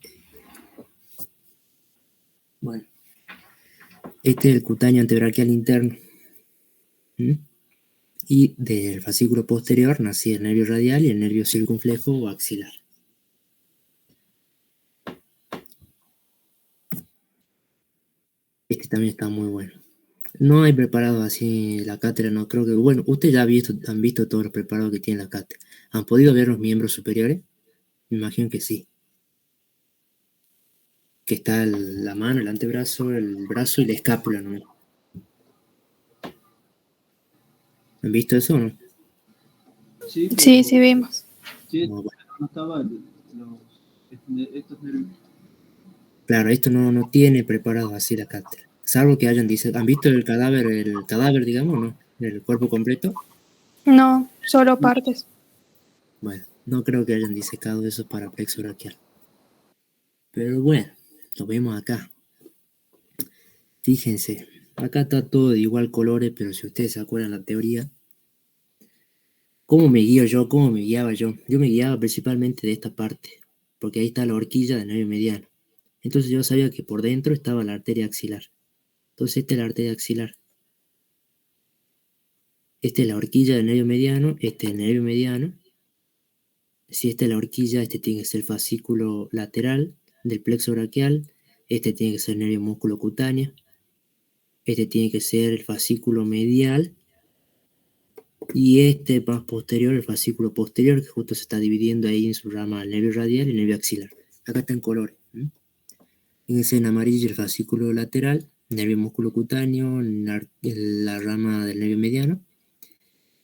es el cutáneo antebraquial interno. Y del fascículo posterior nace el nervio radial y el nervio circunflejo o axilar. Este también está muy bueno. No hay preparados así la cátedra, no creo que... Bueno, ustedes ya han visto todos los preparados que tiene la cátedra. ¿Han podido ver los miembros superiores? Me imagino que sí. Que está la mano, el antebrazo, el brazo y la escápula, ¿no? ¿Han visto eso o no? Sí, sí vimos. Sí, No, bueno. no estaban estos nervios. Claro, esto no tiene preparado así la cátedra. Salvo que han visto el cadáver, digamos, ¿no? El cuerpo completo. No, solo partes. Bueno, no creo que hayan disecado eso para plexo braquial. Pero bueno, lo vemos acá. Fíjense, acá está todo de igual colores, pero si ustedes se acuerdan la teoría, ¿cómo me guío yo? ¿Cómo me guiaba yo? Yo me guiaba principalmente de esta parte, porque ahí está la horquilla del nervio mediano. Entonces yo sabía que por dentro estaba la arteria axilar. Entonces esta es la arteria axilar. Esta es la horquilla del nervio mediano, este es el nervio mediano. Si esta es la horquilla, este tiene que ser el fascículo lateral del plexo braquial, este tiene que ser el nervio músculo cutáneo, este tiene que ser el fascículo medial, y este más posterior, el fascículo posterior, que justo se está dividiendo ahí en su rama el nervio radial y el nervio axilar. Acá está en colores. Fíjense en amarillo el fascículo lateral, nervio músculo cutáneo, la rama del nervio mediano.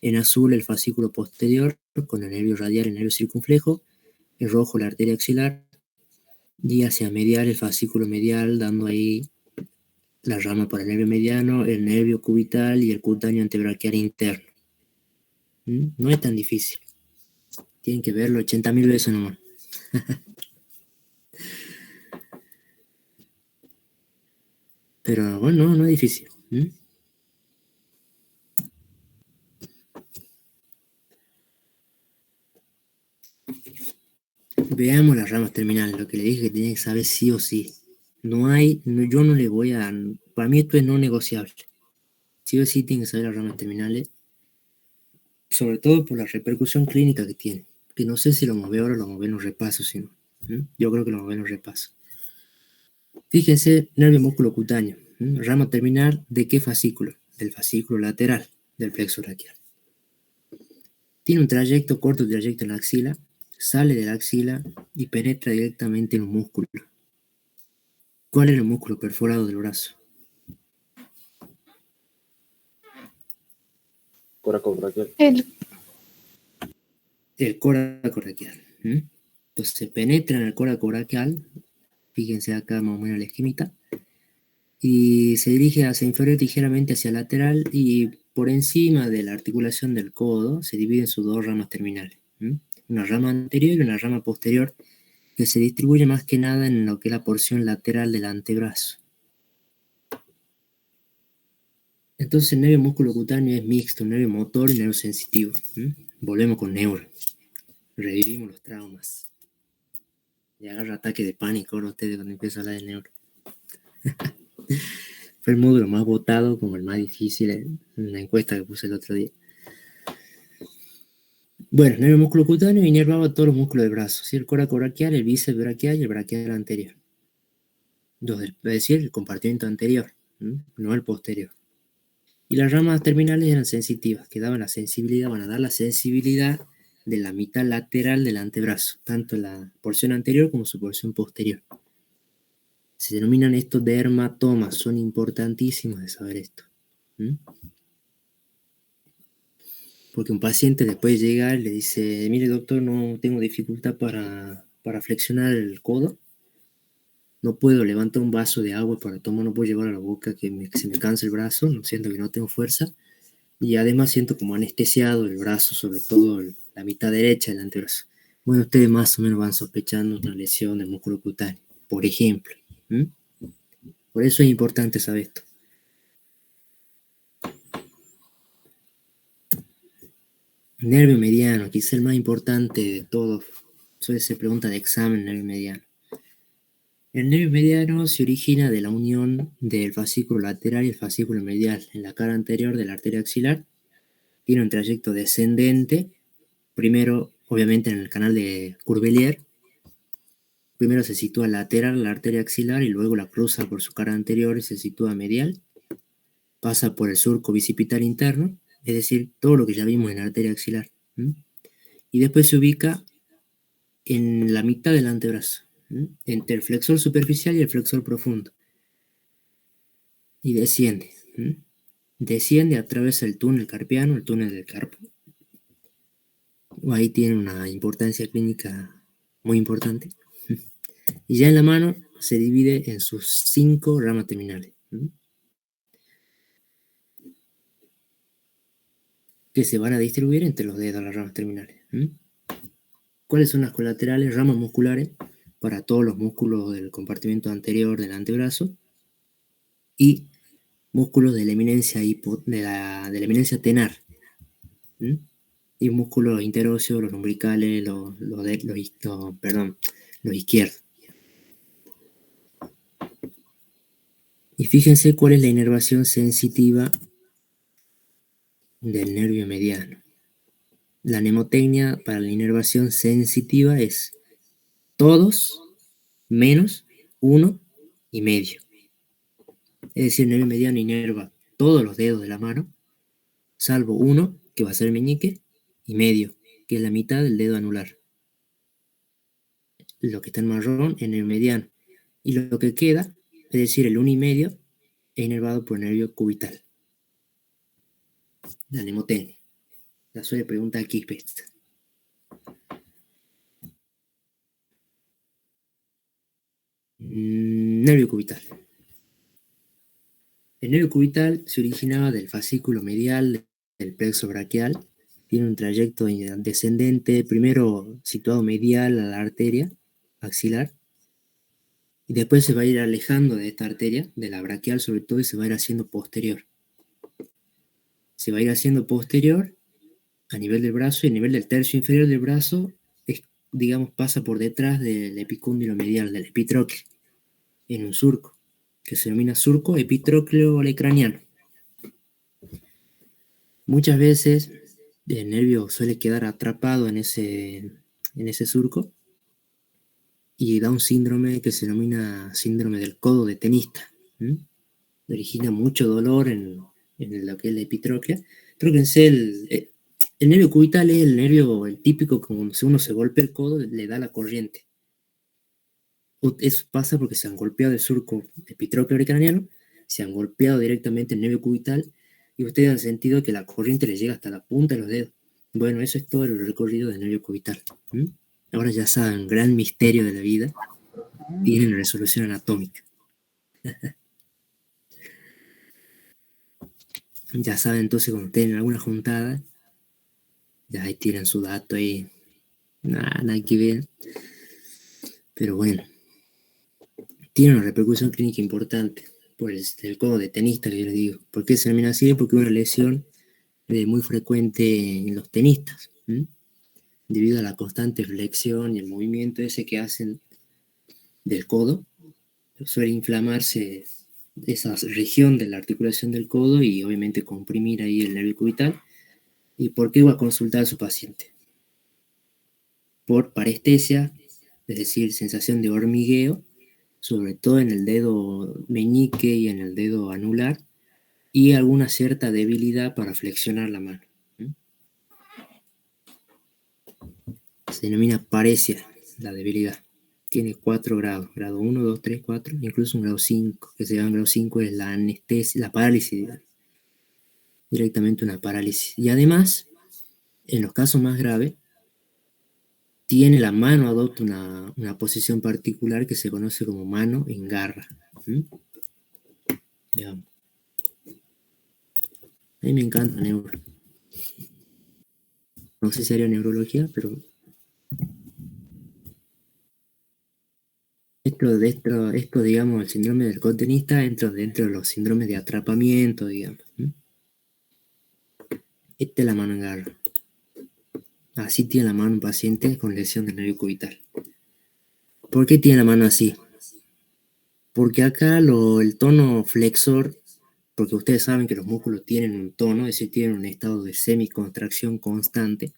En azul el fascículo posterior con el nervio radial y el nervio circunflejo. En rojo la arteria axilar. Y hacia medial el fascículo medial, dando ahí la rama para el nervio mediano, el nervio cubital y el cutáneo antebraquial interno. No es tan difícil. Tienen que verlo 80.000 veces nomás. Pero bueno, no es difícil. Veamos las ramas terminales, lo que le dije que tenía que saber sí o sí. Yo no le voy a... Para mí esto es no negociable. Sí o sí tienen que saber las ramas terminales, sobre todo por la repercusión clínica que tiene. Que no sé si lo vamos a ver ahora o lo vamos a ver en los repasos, sino. Yo creo que lo vamos a ver en los repasos. Fíjense, nervio músculo cutáneo. Rama terminal, ¿de qué fascículo? Del fascículo lateral del plexo braquial. Tiene un trayecto corto, trayecto en la axila, sale de la axila y penetra directamente en un músculo. ¿Cuál es el músculo perforado del brazo? Coracobraquial. El coracobraquial. Entonces penetra en el coracobraquial, fíjense acá más o menos la esquemita, y se dirige hacia inferior ligeramente hacia lateral, y por encima de la articulación del codo se divide en sus dos ramas terminales. Una rama anterior y una rama posterior, que se distribuye más que nada en lo que es la porción lateral del antebrazo. Entonces el nervio músculo cutáneo es mixto, nervio motor y nervio sensitivo. Volvemos con neuro. Revivimos los traumas. Y agarra ataque de pánico ahora ustedes cuando empieza a hablar de neuro. Fue el módulo más votado como el más difícil en la encuesta que puse el otro día. Bueno, nervio músculo cutáneo inervaba todos los músculos del brazo, ¿sí? El coracobraquial, el bíceps braquial y el braquial anterior. Es decir, el compartimento anterior, no el posterior. Y las ramas terminales eran sensitivas, que daban la sensibilidad, van a dar la sensibilidad de la mitad lateral del antebrazo, tanto la porción anterior como su porción posterior. Se denominan estos dermatomas, son importantísimos de saber esto. Porque un paciente después llega y le dice, mire doctor, no tengo dificultad para flexionar el codo, no puedo levantar un vaso de agua para tomar, no puedo llevar a la boca, que se me cansa el brazo, siento que no tengo fuerza, y además siento como anestesiado el brazo, sobre todo la mitad derecha del antebrazo. Bueno, ustedes más o menos van sospechando una lesión del músculo cutáneo, por ejemplo. Por eso es importante saber esto. Nervio mediano, quizá el más importante de todos. Suele ser pregunta de examen, el nervio mediano. El nervio mediano se origina de la unión del fascículo lateral y el fascículo medial en la cara anterior de la arteria axilar. Tiene un trayecto descendente, primero obviamente en el canal de Curbelier. Primero se sitúa lateral la arteria axilar y luego la cruza por su cara anterior y se sitúa medial. Pasa por el surco bicipital interno, es decir, todo lo que ya vimos en la arteria axilar. Y después se ubica en la mitad del antebrazo, entre el flexor superficial y el flexor profundo. Y desciende. Desciende, atraviesa el túnel carpiano, el túnel del carpo. Ahí tiene una importancia clínica muy importante. Y ya en la mano se divide en sus 5 ramas terminales, que se van a distribuir entre los dedos las ramas terminales. ¿Cuáles son las colaterales? Ramas musculares para todos los músculos del compartimento anterior del antebrazo y músculos de la eminencia, de la eminencia tenar, y músculos interóseos, los lumbricales, los izquierdos. Y fíjense cuál es la inervación sensitiva del nervio mediano. La mnemotecnia para la inervación sensitiva es todos menos 1 y medio. Es decir, el nervio mediano inerva todos los dedos de la mano, salvo uno, que va a ser el meñique, y medio, que es la mitad del dedo anular. Lo que está en marrón en el mediano. Y lo que queda, es decir, el 1 y medio, es inervado por el nervio cubital. La mnemotecnia. La suele preguntar aquí, Pest. Nervio cubital. El nervio cubital se originaba del fascículo medial del plexo braquial. Tiene un trayecto descendente, primero situado medial a la arteria axilar, y después se va a ir alejando de esta arteria, de la braquial sobre todo, y se va a ir haciendo posterior. Se va a ir haciendo posterior a nivel del brazo, y a nivel del tercio inferior del brazo, digamos, pasa por detrás del epicóndilo medial, del epitrócleo, en un surco, que se denomina surco epitrócleo olecraniano. Muchas veces el nervio suele quedar atrapado en ese surco y da un síndrome que se denomina síndrome del codo de tenista. Origina mucho dolor en lo que es la epitróclea. Tróquense, el nervio cubital es el nervio, el típico, como si uno se golpea el codo, le da la corriente. Eso pasa porque se han golpeado el surco epitrócleo olecraniano, se han golpeado directamente el nervio cubital, y ustedes han sentido que la corriente les llega hasta la punta de los dedos. Bueno, eso es todo el recorrido del nervio cubital. Ahora ya saben, gran misterio de la vida, tienen resolución anatómica. Ya saben, entonces, cuando tienen alguna juntada, ya ahí tiran su dato ahí. Nada que ver. Pero bueno, tiene una repercusión clínica importante por el codo de tenista, que yo les digo. ¿Por qué se denomina así? Porque es una lesión muy frecuente en los tenistas, debido a la constante flexión y el movimiento ese que hacen del codo. Suele inflamarse esa región de la articulación del codo y obviamente comprimir ahí el nervio cubital. ¿Y por qué va a consultar a su paciente? Por parestesia, es decir, sensación de hormigueo, sobre todo en el dedo meñique y en el dedo anular, y alguna cierta debilidad para flexionar la mano. Se denomina paresia, la debilidad. Tiene 4 grados, grado 1, 2, 3, 4, incluso un grado 5, que se llama grado 5, es la anestesia, la parálisis, directamente una parálisis. Y además, en los casos más graves, tiene la mano, adopta una posición particular que se conoce como mano en garra. Ya. A mí me encanta neuro. No sé si haría neurología, pero esto, digamos, el síndrome del codo tenista entra dentro de los síndromes de atrapamiento, digamos. Esta es la mano en garra. Así tiene la mano un paciente con lesión del nervio cubital. ¿Por qué tiene la mano así? Porque acá el tono flexor, porque ustedes saben que los músculos tienen un tono, es decir, tienen un estado de semicontracción constante.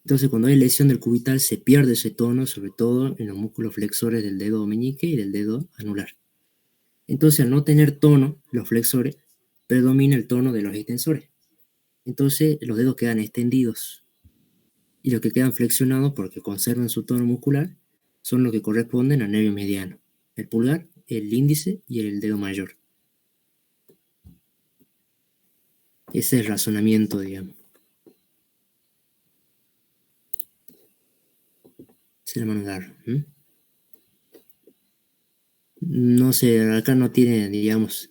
Entonces, cuando hay lesión del cubital, se pierde ese tono, sobre todo en los músculos flexores del dedo meñique y del dedo anular. Entonces, al no tener tono, los flexores, predomina el tono de los extensores. Entonces, los dedos quedan extendidos. Y los que quedan flexionados, porque conservan su tono muscular, son los que corresponden al nervio mediano: el pulgar, el índice y el dedo mayor. Ese es el razonamiento, digamos. Se la mano en garra. No sé, acá no tiene, digamos,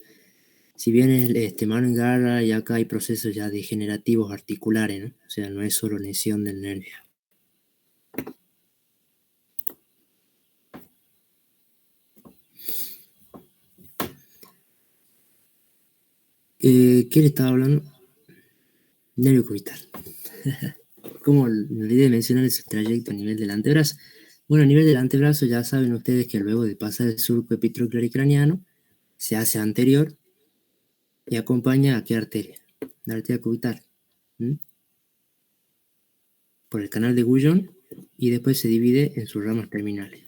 si bien es mano en garra, y acá hay procesos ya degenerativos articulares, ¿no? O sea, no es solo lesión del nervio. ¿Qué le estaba hablando? Nervio cubital. Como me olvidé de mencionar ese trayecto a nivel del antebrazo. Bueno, a nivel del antebrazo ya saben ustedes que luego de pasar el surco epitrócleo olecraniano, se hace anterior y acompaña a qué arteria, la arteria cubital, por el canal de Guyon, y después se divide en sus ramas terminales.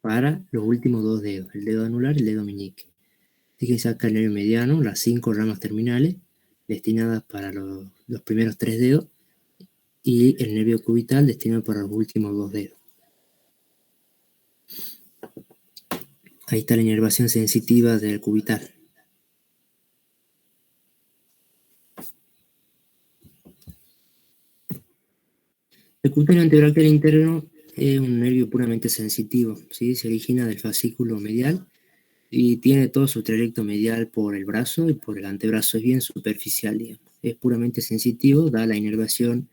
para los últimos dos dedos, el dedo anular y el dedo meñique. Fíjense acá el nervio mediano, las 5 ramas terminales destinadas para los primeros 3 dedos y el nervio cubital destinado para los últimos 2 dedos. Ahí está la inervación sensitiva del cubital. El cutáneo antebraquial interno es un nervio puramente sensitivo, ¿sí? Se origina del fascículo medial y tiene todo su trayecto medial por el brazo y por el antebrazo. Es bien superficial, digamos. Es puramente sensitivo, da la inervación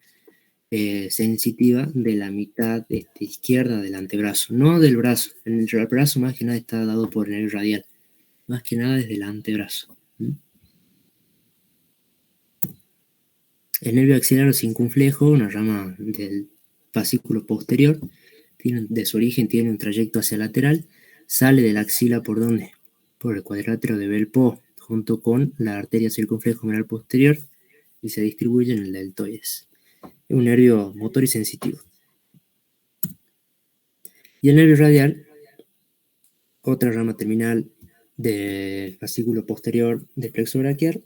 sensitiva de la mitad izquierda del antebrazo, no del brazo. El brazo más que nada está dado por el nervio radial, más que nada desde el antebrazo. El nervio axilar o circunflejo, una rama del fascículo posterior, de su origen tiene un trayecto hacia lateral, sale de la axila por ¿dónde? Por el cuadrilátero de Bell-Po, junto con la arteria circunflejo-humeral posterior, y se distribuye en el deltoides. Es un nervio motor y sensitivo. Y el nervio radial, otra rama terminal del fascículo posterior del plexo braquial,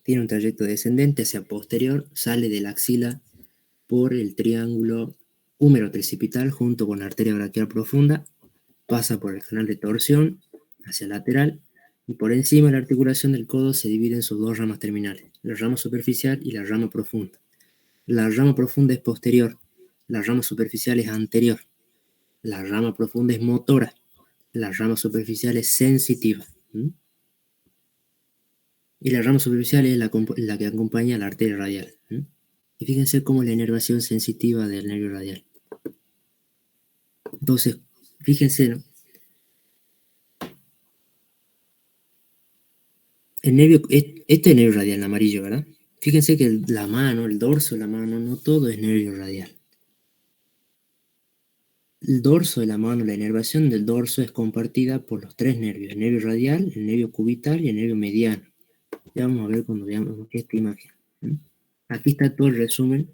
tiene un trayecto descendente hacia posterior, sale de la axila por el triángulo húmero-tricipital junto con la arteria braquial profunda, pasa por el canal de torsión hacia lateral y por encima de la articulación del codo se divide en sus dos ramas terminales, la rama superficial y la rama profunda. La rama profunda es posterior, la rama superficial es anterior, la rama profunda es motora, la rama superficial es sensitiva. Y la rama superficial es la que acompaña a la arteria radial. Y fíjense cómo la inervación sensitiva del nervio radial. Entonces, fíjense, ¿no? Este es nervio radial en amarillo, ¿verdad? Fíjense que la mano, el dorso de la mano, no todo es nervio radial. El dorso de la mano, la inervación del dorso es compartida por los 3 nervios, el nervio radial, el nervio cubital y el nervio mediano. Ya vamos a ver cuando veamos esta imagen. Aquí está todo el resumen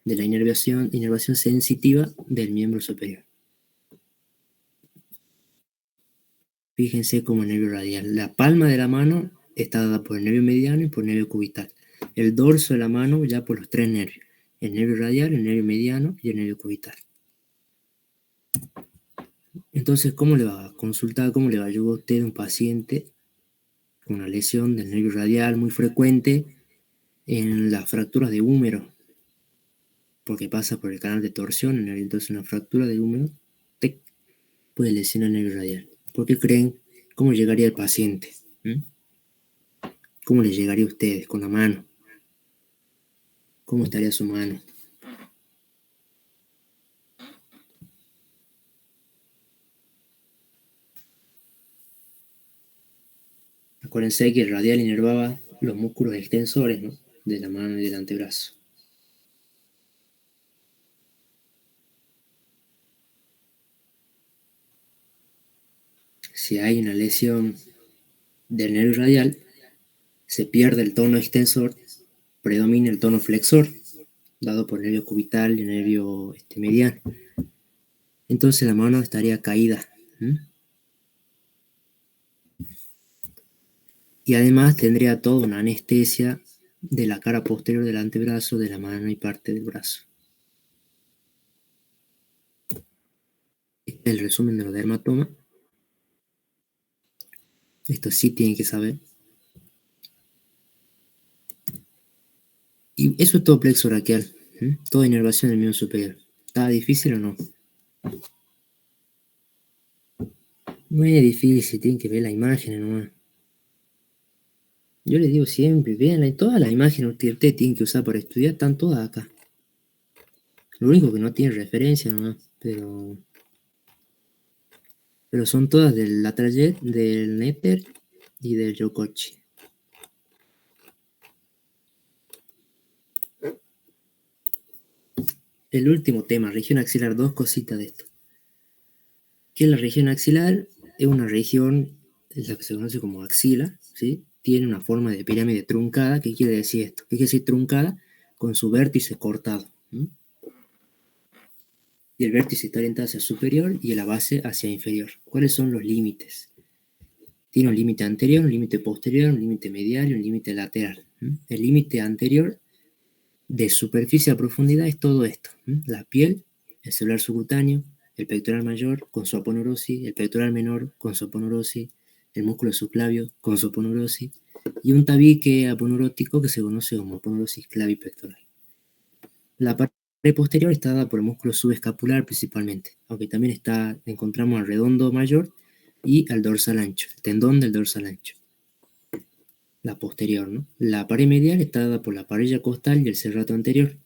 de la inervación sensitiva del miembro superior. Fíjense como el nervio radial. La palma de la mano está dada por el nervio mediano y por el nervio cubital. El dorso de la mano ya por los 3 nervios. El nervio radial, el nervio mediano y el nervio cubital. Entonces, ¿cómo le va a consultar? ¿Cómo le va a ayudar a usted a un paciente con una lesión del nervio radial muy frecuente en las fracturas de húmero? Porque pasa por el canal de torsión, entonces una fractura de húmero puede lesionar el nervio radial. ¿Por qué creen? ¿Cómo llegaría el paciente? ¿Cómo le llegaría a ustedes? ¿Con la mano? ¿Cómo estaría su mano? Acuérdense que el radial inervaba los músculos extensores, ¿no? De la mano y del antebrazo. Si hay una lesión del nervio radial, se pierde el tono extensor, predomina el tono flexor, dado por el nervio cubital y el nervio mediano. Entonces la mano estaría caída. Y además tendría toda una anestesia de la cara posterior del antebrazo, de la mano y parte del brazo. Este es el resumen de los dermatomas. Esto sí tienen que saber. Y eso es todo plexo braquial. Toda inervación del miembro superior. ¿Está difícil o no? No es difícil, tienen que ver la imagen nomás. Yo les digo siempre, vean, todas las imágenes que ustedes tienen que usar para estudiar están todas acá. Lo único que no tiene referencia nomás, pero son todas del Latrayet, del Netter y del Yokochi. El último tema, región axilar, 2 cositas de esto. ¿Qué es la región axilar? Es una región, es la que se conoce como axila, ¿sí? Tiene una forma de pirámide truncada. ¿Qué quiere decir esto? ¿Qué quiere decir truncada? Con su vértice cortado. y el vértice está orientado hacia superior y la base hacia inferior. ¿Cuáles son los límites? Tiene un límite anterior, un límite posterior, un límite medial y un límite lateral. El límite anterior de superficie a profundidad es todo esto. La piel, el celular subcutáneo, el pectoral mayor con su aponeurosis, el pectoral menor con su aponeurosis, el músculo subclavio con su aponeurosis y un tabique aponeurótico que se conoce como aponeurosis clavipectoral. La parte posterior está dada por el músculo subescapular principalmente, aunque también encontramos al redondo mayor y al dorsal ancho, el tendón del dorsal ancho. La posterior, ¿no? La pared medial está dada por la parella costal y el serrato anterior.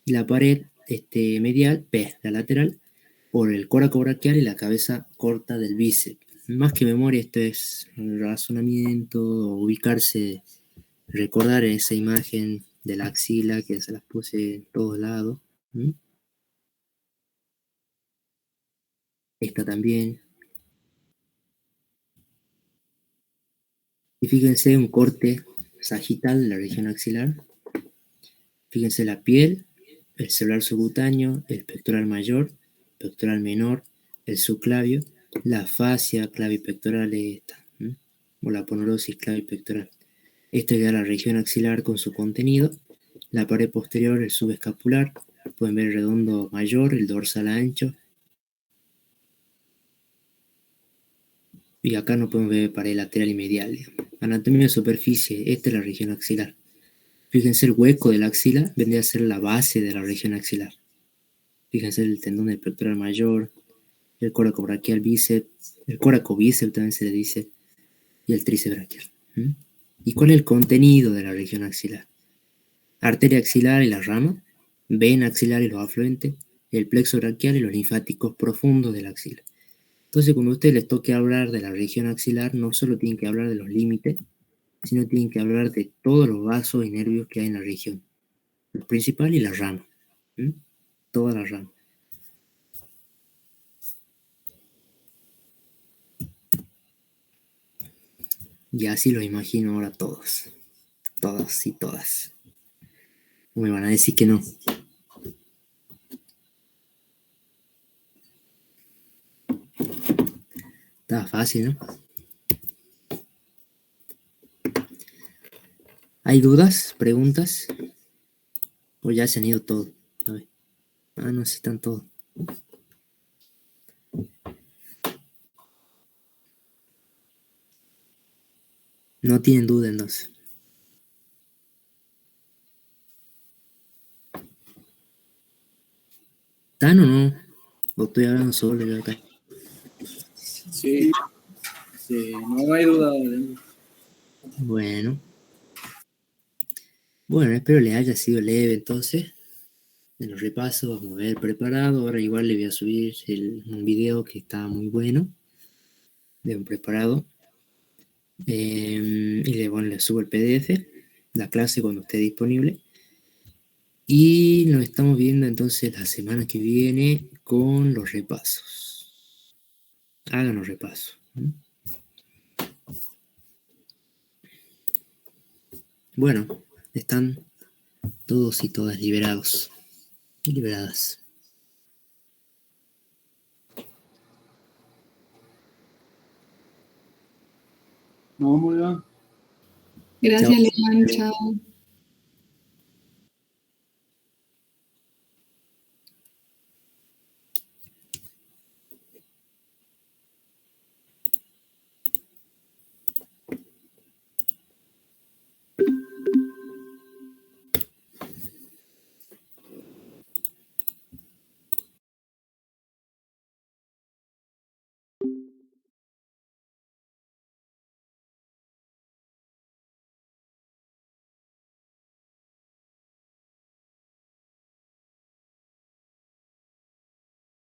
Y la pared medial, la lateral, por el córaco braquial y la cabeza corta del bíceps. Más que memoria, esto es razonamiento, ubicarse, recordar esa imagen de la axila que se las puse en todos lados. Esta también. Y fíjense un corte sagital de la región axilar. Fíjense la piel, el celular subcutáneo, el pectoral mayor, pectoral menor, el subclavio, la fascia clavipectoral es esta, o la aponeurosis clavipectoral. Esta es ya la región axilar con su contenido. La pared posterior, el subescapular. Pueden ver el redondo mayor, el dorsal ancho. Y acá no podemos ver pared lateral y medial. Anatomía de superficie, esta es la región axilar. Fíjense el hueco de la axila, vendría a ser la base de la región axilar. Fíjense el tendón del pectoral mayor, el córaco braquial bíceps, el córaco bíceps también se le dice, y el tríceps braquial. ¿Y cuál es el contenido de la región axilar? Arteria axilar y la rama, vena axilar y los afluentes, el plexo braquial y los linfáticos profundos de la axila. Entonces, cuando a ustedes les toque hablar de la región axilar, no solo tienen que hablar de los límites, sino tienen que hablar de todos los vasos y nervios que hay en la región. El principal y la rama. Toda la rama. Y así los imagino ahora todos. Todos y todas. No me van a decir que no. Estaba fácil, ¿no? ¿Hay dudas? ¿Preguntas? ¿O ya se han ido todos? A ver. No, sí están todos. No tienen duda entonces. ¿Están o no? ¿O estoy hablando solo yo acá? Sí, no hay duda. Bueno. Bueno, espero les haya sido leve entonces. En los repasos vamos a ver preparado. Ahora igual le voy a subir un video que está muy bueno. De un preparado. Y le subo el PDF. La clase cuando esté disponible. Y nos estamos viendo entonces la semana que viene con los repasos. Hagan los repasos. Bueno, están todos y todas liberados y liberadas. No, muy bien. Gracias, Chao. León. Chao.